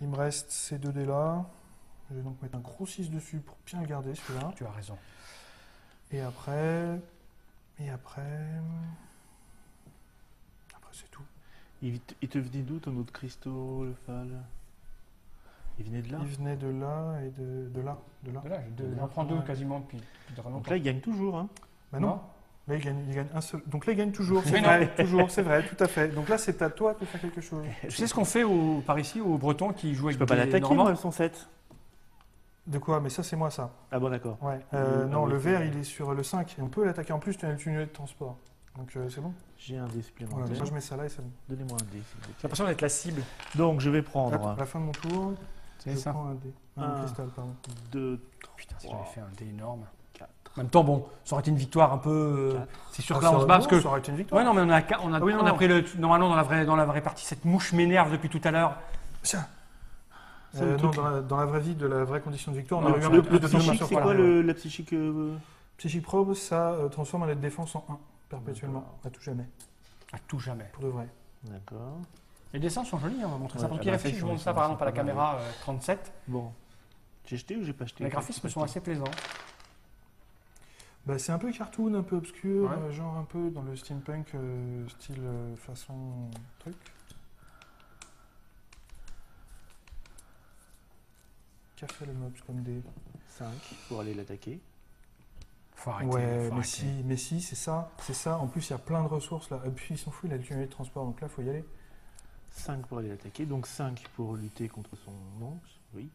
Il me reste ces 2 dés là. Je vais donc mettre un gros 6 dessus pour bien le garder celui-là. Tu as raison. Et après. Après c'est tout. Il te venait d'où ton autre cristaux, le Fal? Il venait de là? Il venait de là et de là. De là. Là, j'en prends 2 quasiment depuis Donc longtemps. là, il gagne toujours. Hein. Bah non. Non. Là, il gagne un seul. Donc là, il gagne toujours, c'est Mais vrai, toujours, c'est vrai, tout à fait. Donc là, c'est à toi de faire quelque chose. Tu sais ce qu'on fait par ici aux Bretons qui jouent Je avec peux pas des l'attaquer, Normands moi, le 107. De quoi? Mais ça, c'est moi, ça. Ah bon, d'accord. Ouais. ah Non, oui, le c'est vert, vrai. il est sur le 5. Et on peut l'attaquer en plus, tu as une tunnel de transport. Donc c'est bon. J'ai un dé Voilà, supplémentaire. moi, je mets ça là et c'est bon. Donnez-moi un dé, s'il vous J'ai plaît. l'impression d'être la cible. Donc, je vais Hop, prendre à la fin de mon tour, C'est je ça. prends un dé. Un Un. cristal, pardon. 2, Putain, si j'avais fait un dé énorme. 4. En même temps, bon, ça aurait été une victoire un peu. Quatre. C'est sûr Ah, que là, on ça- se bat parce non, que. ça aurait été une victoire. Ouais, non, mais on a Ah oui, non. pris le. Normalement, dans la vraie partie, cette mouche m'énerve depuis tout à l'heure. Tiens. Ça, le Non, truc. dans la vraie vie, de la vraie condition de victoire, on Le, a eu un le, peu le plus de psychique, sur c'est voilà. quoi la psychique Psychic Probe, ça transforme un dé de défense en 1, perpétuellement, à tout jamais, À tout jamais. pour de vrai. D'accord. Les dessins sont jolis, hein, on va montrer ça. Ouais, Pour ah qui bah, réfléchit, ça, je ils montre sont- ça par ils exemple sont à la pas mal, caméra 37. Bon. J'ai jeté ou j'ai pas jeté? Les graphismes sont assez plaisants. Bah, c'est un peu cartoon, un peu obscur, Ouais. genre un peu dans le steampunk, style façon truc. Qu'a fait le mobs comme des... 5 pour aller l'attaquer. Faut arrêter. Ouais, faut arrêter. mais si, c'est ça, c'est ça. En plus, il y a plein de ressources là. Et puis, ils s'en foutent, il a le tunnel de transport, donc là, il faut y aller. 5 pour aller l'attaquer. Donc 5 pour lutter contre son manche. Oui.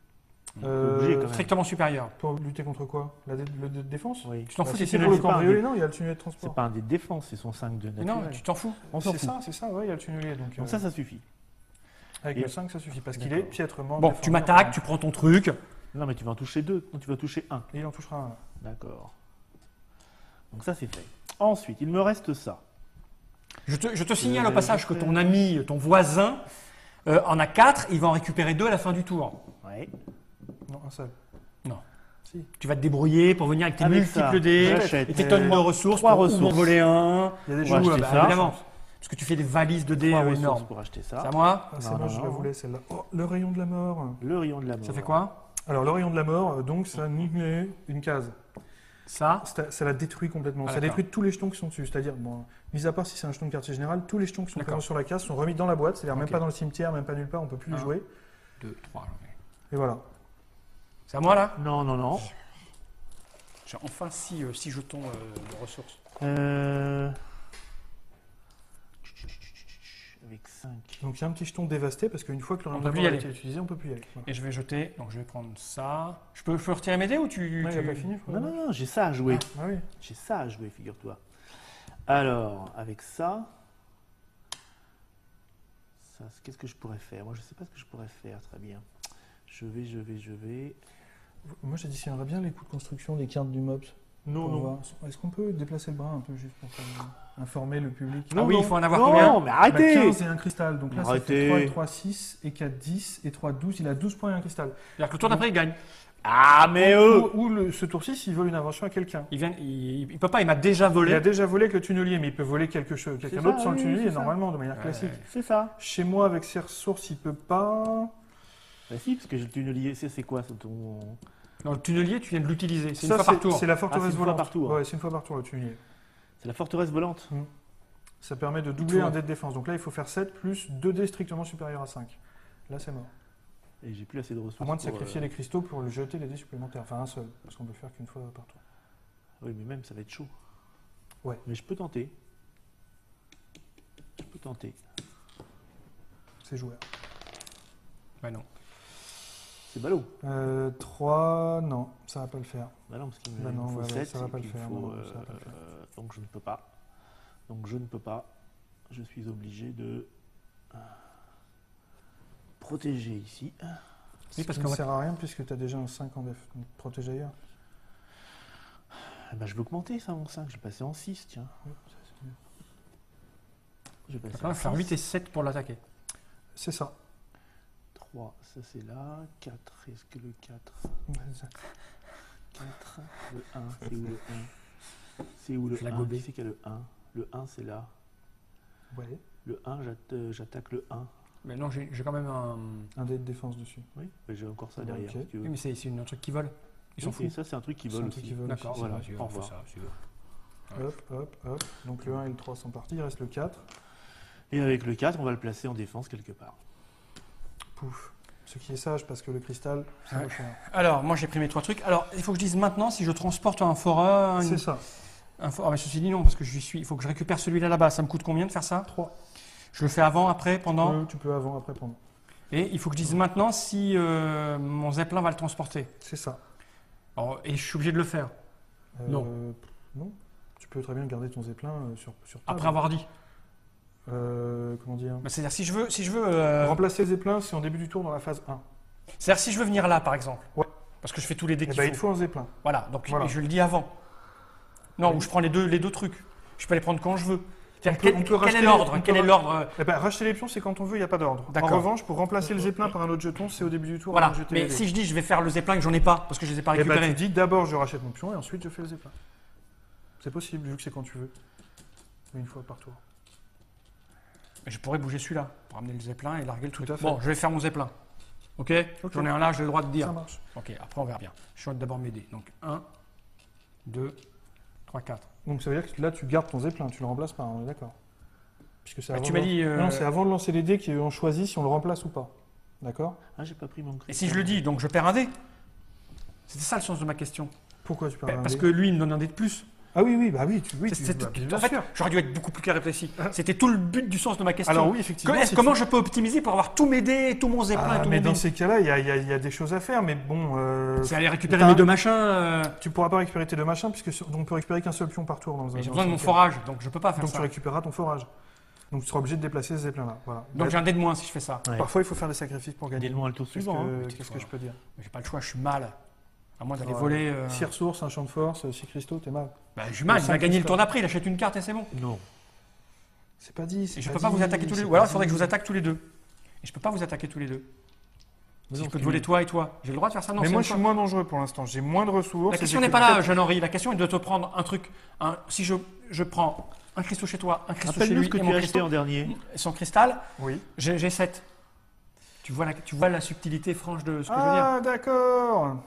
Euh, Obligé, quand même. Strictement supérieur. Pour lutter contre quoi? Le dé de défense? Oui. Tu t'en Bah, fous si des c'est tunnels. pour le c'est pas un cambriolé, dé. non, il y a le tunnel de C'est transport. pas un dé de défense, c'est son 5 de naturel. Non, tu t'en fous. On s'en C'est fout. ça, ouais, il y a le tunnelier. Donc Donc ça suffit. avec Et- le 5, ça suffit, parce qu'il D'accord. est piètrement Bon, défendu. tu m'attaques, tu prends ton truc. Non, mais tu vas en toucher 2. Non, tu vas toucher 1. Et il en touchera un. D'accord. Donc ça, c'est fait. Ensuite, il me reste ça. Je te signale au passage que ton ami, ton voisin, en a 4, il va en récupérer 2 à la fin du tour. Ouais. Non, un seul. Non. Si. Tu vas te débrouiller pour venir avec tes Avec ça, multiples dés j'achète. et tes tonnes de ressources Trois pour ou ressources. en voler un. Il y a des On va jeux, acheter bah, ça. Évidemment. Parce que tu fais des valises de dés 3 ressources énormes. pour acheter C'est à ça. moi. Ah, c'est Non, moche, non, je la non. voulais celle-là. Oh, le rayon de la mort. Le rayon de la mort. Ça fait quoi? Alors, le rayon de la mort, donc, ça annule une case. Ça. Ça la détruit complètement. Ah, Ça d'accord. détruit tous les jetons qui sont dessus. C'est-à-dire, bon, mis à part si c'est un jeton de quartier général, tous les jetons qui sont D'accord. présents sur la case sont remis dans la boîte. C'est-à-dire, même Ok. pas dans le cimetière, même pas nulle part, on peut plus les Un. jouer. 2, 3. Et voilà. C'est à moi là? Non, non, non. J'ai enfin 6 jetons de ressources. Avec 5. Donc, il y a un petit jeton dévasté parce qu'une fois que le On rayon de peut la plus mort y a aller. été utilisé, on peut plus y aller. Voilà. Et je vais jeter. Donc je vais prendre ça. Je peux retirer mes dés ou tu. Non, il n'a tu- pas fini. faut- Non, non, non, j'ai ça à jouer. Ah oui. J'ai ça à jouer, figure-toi. Alors, avec ça, qu'est-ce que je pourrais faire? Moi, je ne sais pas ce que je pourrais faire très bien. Je vais. Moi, j'additionnerais bien les coûts de construction des cartes du MOPS. Non, pour non. voir. Est-ce qu'on peut déplacer le bras un peu juste pour informer le public? Ah oui, il faut en avoir non, combien? mais Bah, arrêtez! 15 et un cristal. Donc là, ça Arrêtez. fait 3 et 3, 6 et 4, 10 et 3, 12. Il a 12 points et un cristal. C'est-à-dire que le tour d'après, il gagne. Ah, mais Ce tour-ci, s'il vole une invention à quelqu'un. Il peut pas, il m'a déjà Il volé. a déjà volé avec le tunnelier, mais il peut voler quelqu'un C'est d'autre ça, sans le oui, tunnelier, c'est ça. normalement, de manière Ouais. classique. C'est ça. Chez moi, avec ses ressources, il peut pas. Bah si, parce que j'ai le tunnelier. C'est quoi c'est ton... Dans le tunnelier, tu viens de l'utiliser. C'est Ça, une fois par tour. C'est la Ah, forteresse c'est une fois volante. par tour. Ouais, c'est une fois par tour, le tunnelier. C'est la forteresse volante. Ça permet de doubler Tour. un dé de défense. Donc là, il faut faire 7 plus 2 dés strictement supérieurs à 5. Là, c'est mort. Et j'ai plus assez de ressources. À moins de pour, sacrifier les cristaux pour le jeter les dés supplémentaires. Enfin, un seul, parce qu'on peut le faire qu'une fois par tour. Oui, mais même ça va être chaud. Ouais. Mais je peux tenter. Je peux tenter. C'est joueur. Bah non. C'est ballot. 3, non, ça va pas le faire. Bah non, parce qu'il Bah me non, faut ouais, 7. ça va pas et le puis faire, il faut, non, ça va pas le faire. donc je ne peux pas. Donc je ne peux pas. Je suis obligé de protéger ici. Oui, parce Ça qu'on ne va- sert à rien puisque tu as déjà un 5 en def. Donc protège ailleurs. Ah bah, je vais augmenter ça en 5. Je vais passer en 6, tiens. Oui, ça, c'est mieux. Je vais D'accord, faire 8 et 7 pour l'attaquer. C'est ça. 3, ça c'est là. 4, est-ce que le 4 4, le 1, c'est où le 1 C'est où le Je l'ai 1 gobé. Qui c'est qu'il y a le 1 Le 1 c'est là. Ouais. Le 1, j'attaque le 1. Mais non, j'ai quand même un. Un dé de défense dessus. Oui, mais j'ai encore ça Ok. derrière. si tu veux. Oui, mais c'est un truc qui vole. Ils s'en Oui, foutent. ça c'est un truc qui C'est vole un truc aussi. qui vole D'accord, aussi, voilà. si tu veux, Au on fait revoir. ça, si tu veux. Hop, hop, hop. Donc le 1 et le 3 sont partis, il reste le 4. Et avec le 4, on va le placer en défense quelque part. Pouf. Ce qui est sage parce que le cristal, ça Ouais. vaut cher. Alors, moi j'ai pris mes 3 trucs. Alors, il faut que je dise maintenant si je transporte un forum. C'est ça. Ah, mais ceci dit, non, parce que il faut que je récupère celui-là là-bas. Ça me coûte combien de faire ça 3. Je le fais avant, après, pendant Tu peux avant, après, pendant. Et il faut que je dise maintenant si mon zeppelin va le transporter. C'est ça. Alors, et je suis obligé de le faire, Non. Non. Tu peux très bien garder ton zeppelin sur table. après avoir dit. Comment dire Bah, c'est-à-dire, si je veux. Remplacer le zeppelin, c'est en début du tour dans la phase 1. C'est-à-dire, si je veux venir là, par exemple. Ouais. Parce que je fais tous les dés Et qu'il ben, faut. il te faut un zeppelin. Voilà, donc Voilà. et je le dis avant. Non, Oui. ou je prends les deux trucs. Je peux les prendre quand je veux. C'est-à-dire, On peut quel racheter- est l'ordre on peut Quel est ra- l'ordre Eh ben, racheter les pions, c'est quand on veut, il n'y a pas d'ordre. En D'accord. revanche, pour remplacer le zeppelin par un autre jeton, c'est au début du tour. Voilà, avant de jeter mais les dés. si je dis je vais faire le zeppelin et que j'en ai pas, parce que je les ai pas Eh ben, récupérés. tu dis d'abord je rachète mon pion et ensuite je fais le zeppelin. C'est possible, vu que c'est quand tu veux. Mais une fois par tour. Mais je pourrais bouger celui-là pour amener le zeppelin et larguer le truc. Tout à fait. Bon, je vais faire mon zeppelin. Ok, Ok. J'en ai un là, j'ai le droit de Ça dire. marche. Ok, après on verra bien. Je suis d'abord m'aider. Donc 1, 2, 3, 4. Donc ça veut dire que là tu gardes ton zeppelin, tu le remplaces pas, on est d'accord. Puisque c'est Bah, avant tu de m'as dit. Non, c'est avant de lancer les dés qu'on choisit si on le remplace ou pas. D'accord? Ah, j'ai pas pris mon cristal. Et si je le dis, donc je perds un dé. C'était ça le sens de ma question. Pourquoi tu perds un Parce dé que lui, il me donne un dé de plus. Ah oui, oui, bah oui, En fait, j'aurais dû être beaucoup plus clair et précis. C'était tout le but du sens de ma question. Alors oui, effectivement. si Comment tu- je peux optimiser pour avoir tous mes dés, tout mon zeppelin Ah, et tout mais mon dans dé ces cas-là, il y a des choses à faire, mais bon, C'est aller récupérer t'as mes un- deux machins. tu pourras pas récupérer tes deux machins, puisque on peut récupérer qu'un seul pion par tour dans un Mais j'ai dans besoin de un mon cimetière. forage, donc je peux pas faire Donc ça. tu récupéreras ton forage. Donc tu seras obligé de déplacer ce zeppelin-là. Voilà. Donc Bah, j'ai un dé de moins si je fais ça. Ouais. Parfois, il faut faire des sacrifices pour gagner. Gagne-moi le tour Qu'est-ce suivant. hein. qu'est-ce que je peux dire Mais j'ai pas le choix, je suis mal. À moins d'aller Ouais. voler. 6 ressources, un champ de force, 6 cristaux, t'es mal. Bah, je suis mal, il va cinq gagner le cristaux. tour d'après, il achète une carte et c'est bon. Non. C'est pas dit. Et je peux pas vous attaquer tous les deux. Ou alors il faudrait que je vous attaque tous les deux. Et je peux pas vous attaquer tous les deux. Si je peux te voler toi et toi. J'ai le droit de faire ça non Mais c'est moi, une je suis fois. moins dangereux pour l'instant. J'ai moins de ressources. La et question j'ai n'est que pas là, sept- jeune Henri. La question est de te prendre un truc. Si je prends un cristaux chez toi, un cristaux chez Rappelle-nous lui ce que et tu mon as acheté cristaux, en dernier. son cristal, Oui. j'ai 7. Tu vois la subtilité franche de ce que je veux dire. Ah, d'accord.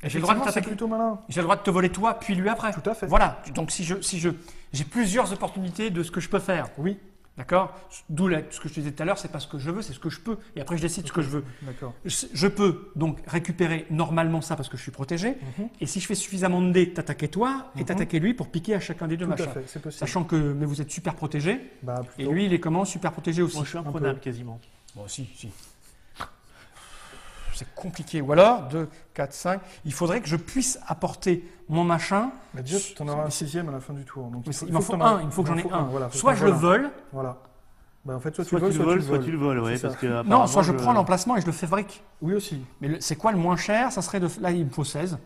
Et j'ai le droit de Effectivement, c'est t'attaquer. plutôt malin. J'ai le droit de te voler toi, puis lui après. Tout à fait. Voilà. Donc j'ai plusieurs opportunités de ce que je peux faire. Oui, D'accord. D'où ce que je te disais tout à l'heure, c'est pas ce que je veux, c'est ce que je peux. Et après je décide ce que je veux. d'accord. Je peux donc récupérer normalement ça parce que je suis protégé. Et si je fais suffisamment de dés, t'attaquer toi et Mhm. t'attaquer lui pour piquer à chacun des deux Tout à machins. fait, c'est possible. Sachant que mais vous êtes super protégé Bah, et plutôt. lui il est comment super protégé aussi. Moi, je suis peu. imprenable quasiment. Bon si. C'est compliqué. Ou alors 2, 4, 5. Il faudrait que je puisse apporter mon machin. Bah, déjà, tu en auras un sixième à la fin du tour. Donc, Il m'en faut un. Il faut que j'en ai un. Voilà, faut Soit que je le t'en vole. voles un. Voilà. Bah, en fait, soit tu Soit le voles, tu le voles, soit tu le voles. Ouais, C'est parce ça. que Non, apparemment, soit je prends l'emplacement et je le fabrique. Oui, aussi. Mais c'est quoi le moins cher? Ça serait là il me faut 16.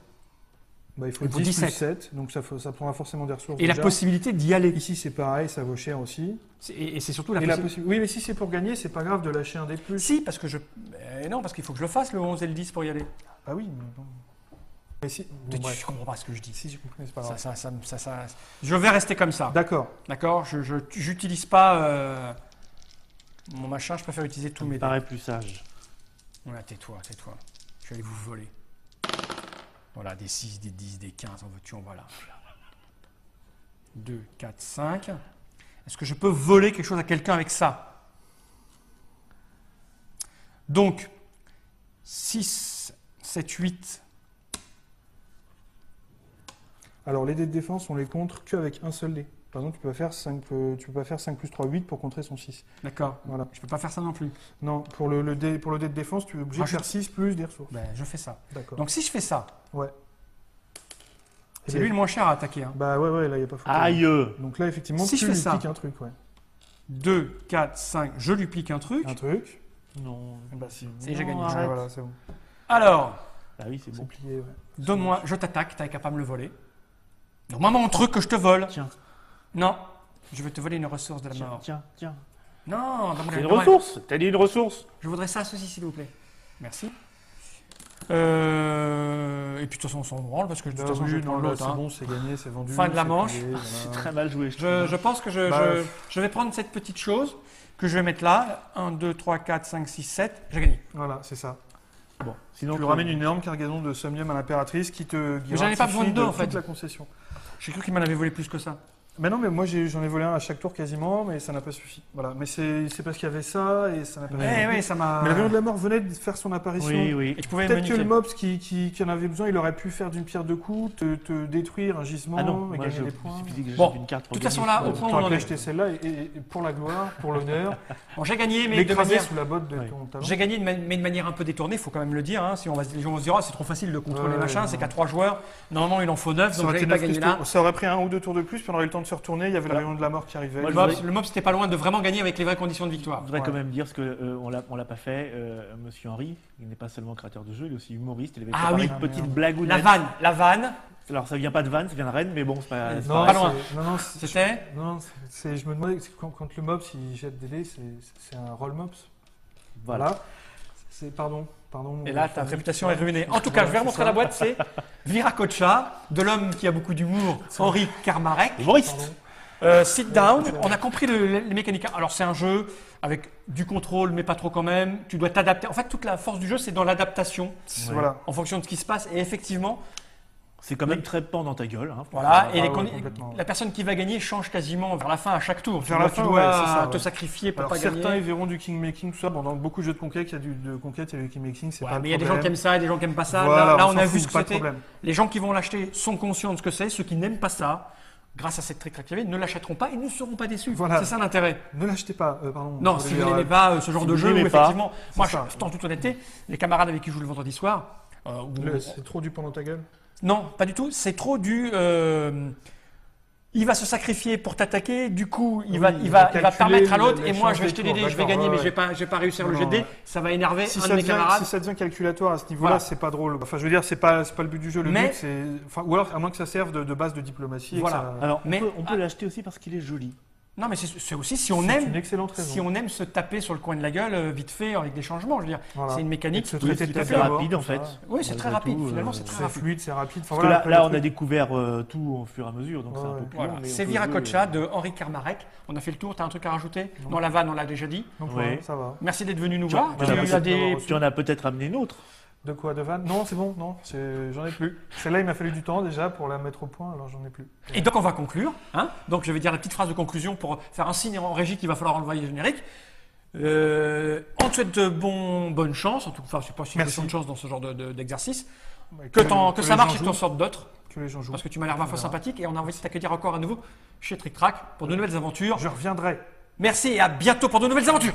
Bah, il faut Il faut 10 17. plus 7. Donc, ça prendra forcément des ressources. Et la déjà. possibilité d'y aller. Ici, c'est pareil, ça vaut cher aussi. Et c'est surtout la Et la possibilité. Oui, mais si c'est pour gagner, c'est pas grave de lâcher un des plus. Si, parce que non, parce qu'il faut que je le fasse le 11 et le 10 pour y aller. Ah oui, mais bon. Mais si... bon, Tu bref. comprends pas ce que je dis. Si, j'ai compris, c'est pas grave. Je vais rester comme ça. D'accord. D'accord. Je n'utilise pas mon machin. Je préfère utiliser tous Ça me mes dés. paraît plus sage. Voilà, tais-toi. Je vais aller vous voler. Voilà, des 6, des 10, des 15, en veux-tu, en voilà. 2, 4, 5. Est-ce que je peux voler quelque chose à quelqu'un avec ça? Donc, 6, 7, 8. Alors, les dés de défense, on les contre qu'avec un seul dé. Par exemple, tu peux pas faire 5 plus 3, 8 pour contrer son 6. D'accord. Voilà. Je peux pas faire ça non plus. Non, pour le dé de défense, tu es obligé de Rajoute. faire 6 plus des ressources. Ben, je fais ça. D'accord. Donc, si je fais ça, Ouais. c'est lui le moins cher à attaquer. Hein. Bah ouais, là, il n'y a pas photo. Aïe. Donc là, effectivement, Si tu je fais lui ça. piques un truc, ouais. 2, 4, 5, je lui pique un truc. Un truc. Non. Bah si. C'est, j'ai Non, gagné. arrête. Voilà, c'est bon. Alors, Ah oui, c'est C'est bon. plié, ouais. donne-moi, je t'attaque, t'es capable de me le voler. Donc, moi, mon truc que je te vole. Tiens. Non. Je vais te voler une ressource de la mort. Tiens. Non, C'est une ressource. T'as dit une ressource. Je voudrais ça, ceci, s'il vous plaît. Merci. Et puis de toute façon, on s'en branle parce que de toute façon, je vais prendre l'autre. C'est bon, c'est gagné, c'est vendu. Fin de la c'est manche. payé, voilà. C'est très mal joué. Je pense que je vais prendre cette petite chose que je vais mettre là. 1, 2, 3, 4, 5, 6, 7. J'ai gagné. Voilà, c'est ça. Bon, sinon Tu lui ramènes une énorme cargaison de somnium à l'impératrice qui te Mais j'en ai pas besoin de deux, en fait. toute la concession. J'ai cru qu'il m'en avait volé plus que ça. Mais non, mais moi j'en ai volé un à chaque tour quasiment, mais ça n'a pas suffi. Voilà, mais c'est parce qu'il y avait ça et ça n'a pas suffi. Oui, ça m'a. Mais le rayon de la mort venait de faire son apparition. Oui. Et tu pouvais me Peut-être que niquer. le mobs qui en avait besoin, il aurait pu faire d'une pierre deux coups, te détruire un gisement Ah non, et moi gagner je des points. suffisait que Bon, j'achète une carte. de pour toute façon, gagner. là, au point où on T'aurais en pu est. acheter celle-là et pour la gloire, pour l'honneur, Bon, j'ai gagné, mais de l'écraser manière. sous la botte de Ouais. ton talon. J'ai gagné, mais de manière un peu détournée, il faut quand même le dire. Hein. Si les gens vont se dire, oh, c'est trop facile de contrôler Ouais, machin, ouais, c'est ouais. qu'à 3 joueurs, normalement il en faut 9, Ça donc aurait, j'avais été pas 9 gagné cristaux. là. Ça aurait pris 1 ou 2 tours de plus, puis on aurait eu le temps de se retourner. Il y avait le rayon de la mort qui arrivait. Moi, Le mob, c'était pas loin de vraiment gagner avec les vraies conditions de victoire. Je voudrais Ouais. quand même dire ce que on l'a pas fait. Monsieur Henry, il n'est pas seulement créateur de jeu, il est aussi humoriste. Il avait Ah préparé oui. une petite Merde. blagounette. La vanne, Alors ça vient pas de Vannes, ça vient de Rennes, mais bon, c'est pas. c'est Non, pas pas- loin. non, c'était. non, je me demandais quand le mob s'il jette des dés, c'est un roll mops. Voilà. C'est pardon. Et là, ta réputation est ruinée. En tout cas, je vais remontrer la boîte, c'est Viracocha, de l'homme qui a beaucoup d'humour, Henri Carmarek. Humoriste. Sit down, on a compris les mécaniques. Alors c'est un jeu avec du contrôle, mais pas trop quand même. Tu dois t'adapter. En fait, toute la force du jeu, c'est dans l'adaptation, Voilà. en fonction de ce qui se passe. Et effectivement, C'est quand même très pan dans ta gueule. Hein. voilà. Ah, Et ouais, complètement. la personne qui va gagner change quasiment vers la fin à chaque tour. Vers tu la dois, fin, tu dois ouais, c'est ça, te ouais. sacrifier pour Alors pas certains gagner. ils verront du kingmaking, tout ça. Bon, dans beaucoup de jeux de conquête, il y a de conquête, il y a du kingmaking, c'est Ouais, pas mais le il y a des gens qui problème. aiment ça et des gens qui aiment pas ça. Voilà, là, on s'en a fout, vu ce que pas de c'était. problème. Les gens qui vont l'acheter sont conscients de ce que c'est. Ceux qui n'aiment pas ça, grâce à cette trick activée, ne l'achèteront pas et ne seront pas déçus. Voilà. C'est ça l'intérêt. Ne l'achetez pas, pardon. Non, je si voulais vous dire, n'aimez pas ce genre si de vous jeu, où n'aimez pas, effectivement, moi, c'est ça. en toute honnêteté, les camarades avec qui je joue le vendredi soir, c'est trop du pan dans ta gueule. non, pas du tout. C'est trop du. Il va se sacrifier pour t'attaquer. Du coup, il va calculer permettre à l'autre. les Et moi, chances je vais jeter des des tours, dés, je vais gagner, d'accord, mais je vais pas réussir le Non, jet de dés. ouais. Ça va énerver Si un ça, de mes devient, camarades. si ça devient calculatoire à ce niveau-là, Voilà. c'est pas drôle. Enfin, je veux dire, c'est pas le but du jeu. Le Mais- but, c'est. Enfin, ou alors, à moins que ça serve de base de diplomatie. et que Voilà. ça- Alors, Mais- on peut l'acheter aussi parce qu'il est joli. Non, mais c'est aussi si on c'est aime. une excellente raison. Si on aime se taper sur le coin de la gueule vite fait avec des changements, je veux dire, Voilà. c'est une Et mécanique. de se Oui, traiter c'est de tout à tête fait d'abord, rapide en tout fait. ça. Oui, c'est très Malgré rapide. tout, Finalement, c'est très C'est rapide. fluide, c'est rapide. Enfin, Parce que voilà, là, après, là, le on a truc- découvert tout au fur et à mesure, donc c'est un Ouais. peu plus Voilà. long. mais C'est on peut Viracocha jouer, de Henri Carmarek. On a fait le tour. Tu as un truc à rajouter Non. Non, la vanne, on l'a déjà dit. Donc, Ouais. voilà, ça va. Merci d'être venu nous Tu voir. en as Tu as peut-être- des- reçu. Tu en as peut-être amené une autre. De quoi? De vanne? Non, c'est bon, non, j'en ai plus. Celle-là, il m'a fallu du temps déjà pour la mettre au point, alors j'en ai plus. Et donc on va conclure. Hein, donc je vais dire la petite phrase de conclusion pour faire un signe en régie qu'il va falloir envoyer le générique. On te souhaite bonne chance, en tout cas, enfin, c'est pas si Merci. question de chance dans ce genre d'exercice. Ouais, Que les ça marche gens et que t'en jouent, sortes d'autres, que les gens jouent. parce que tu m'as l'air 20 fois Voilà. sympathique et on a envie de t'accueillir encore à nouveau chez Trick Track pour de nouvelles aventures. Je reviendrai. Merci et à bientôt pour de nouvelles aventures.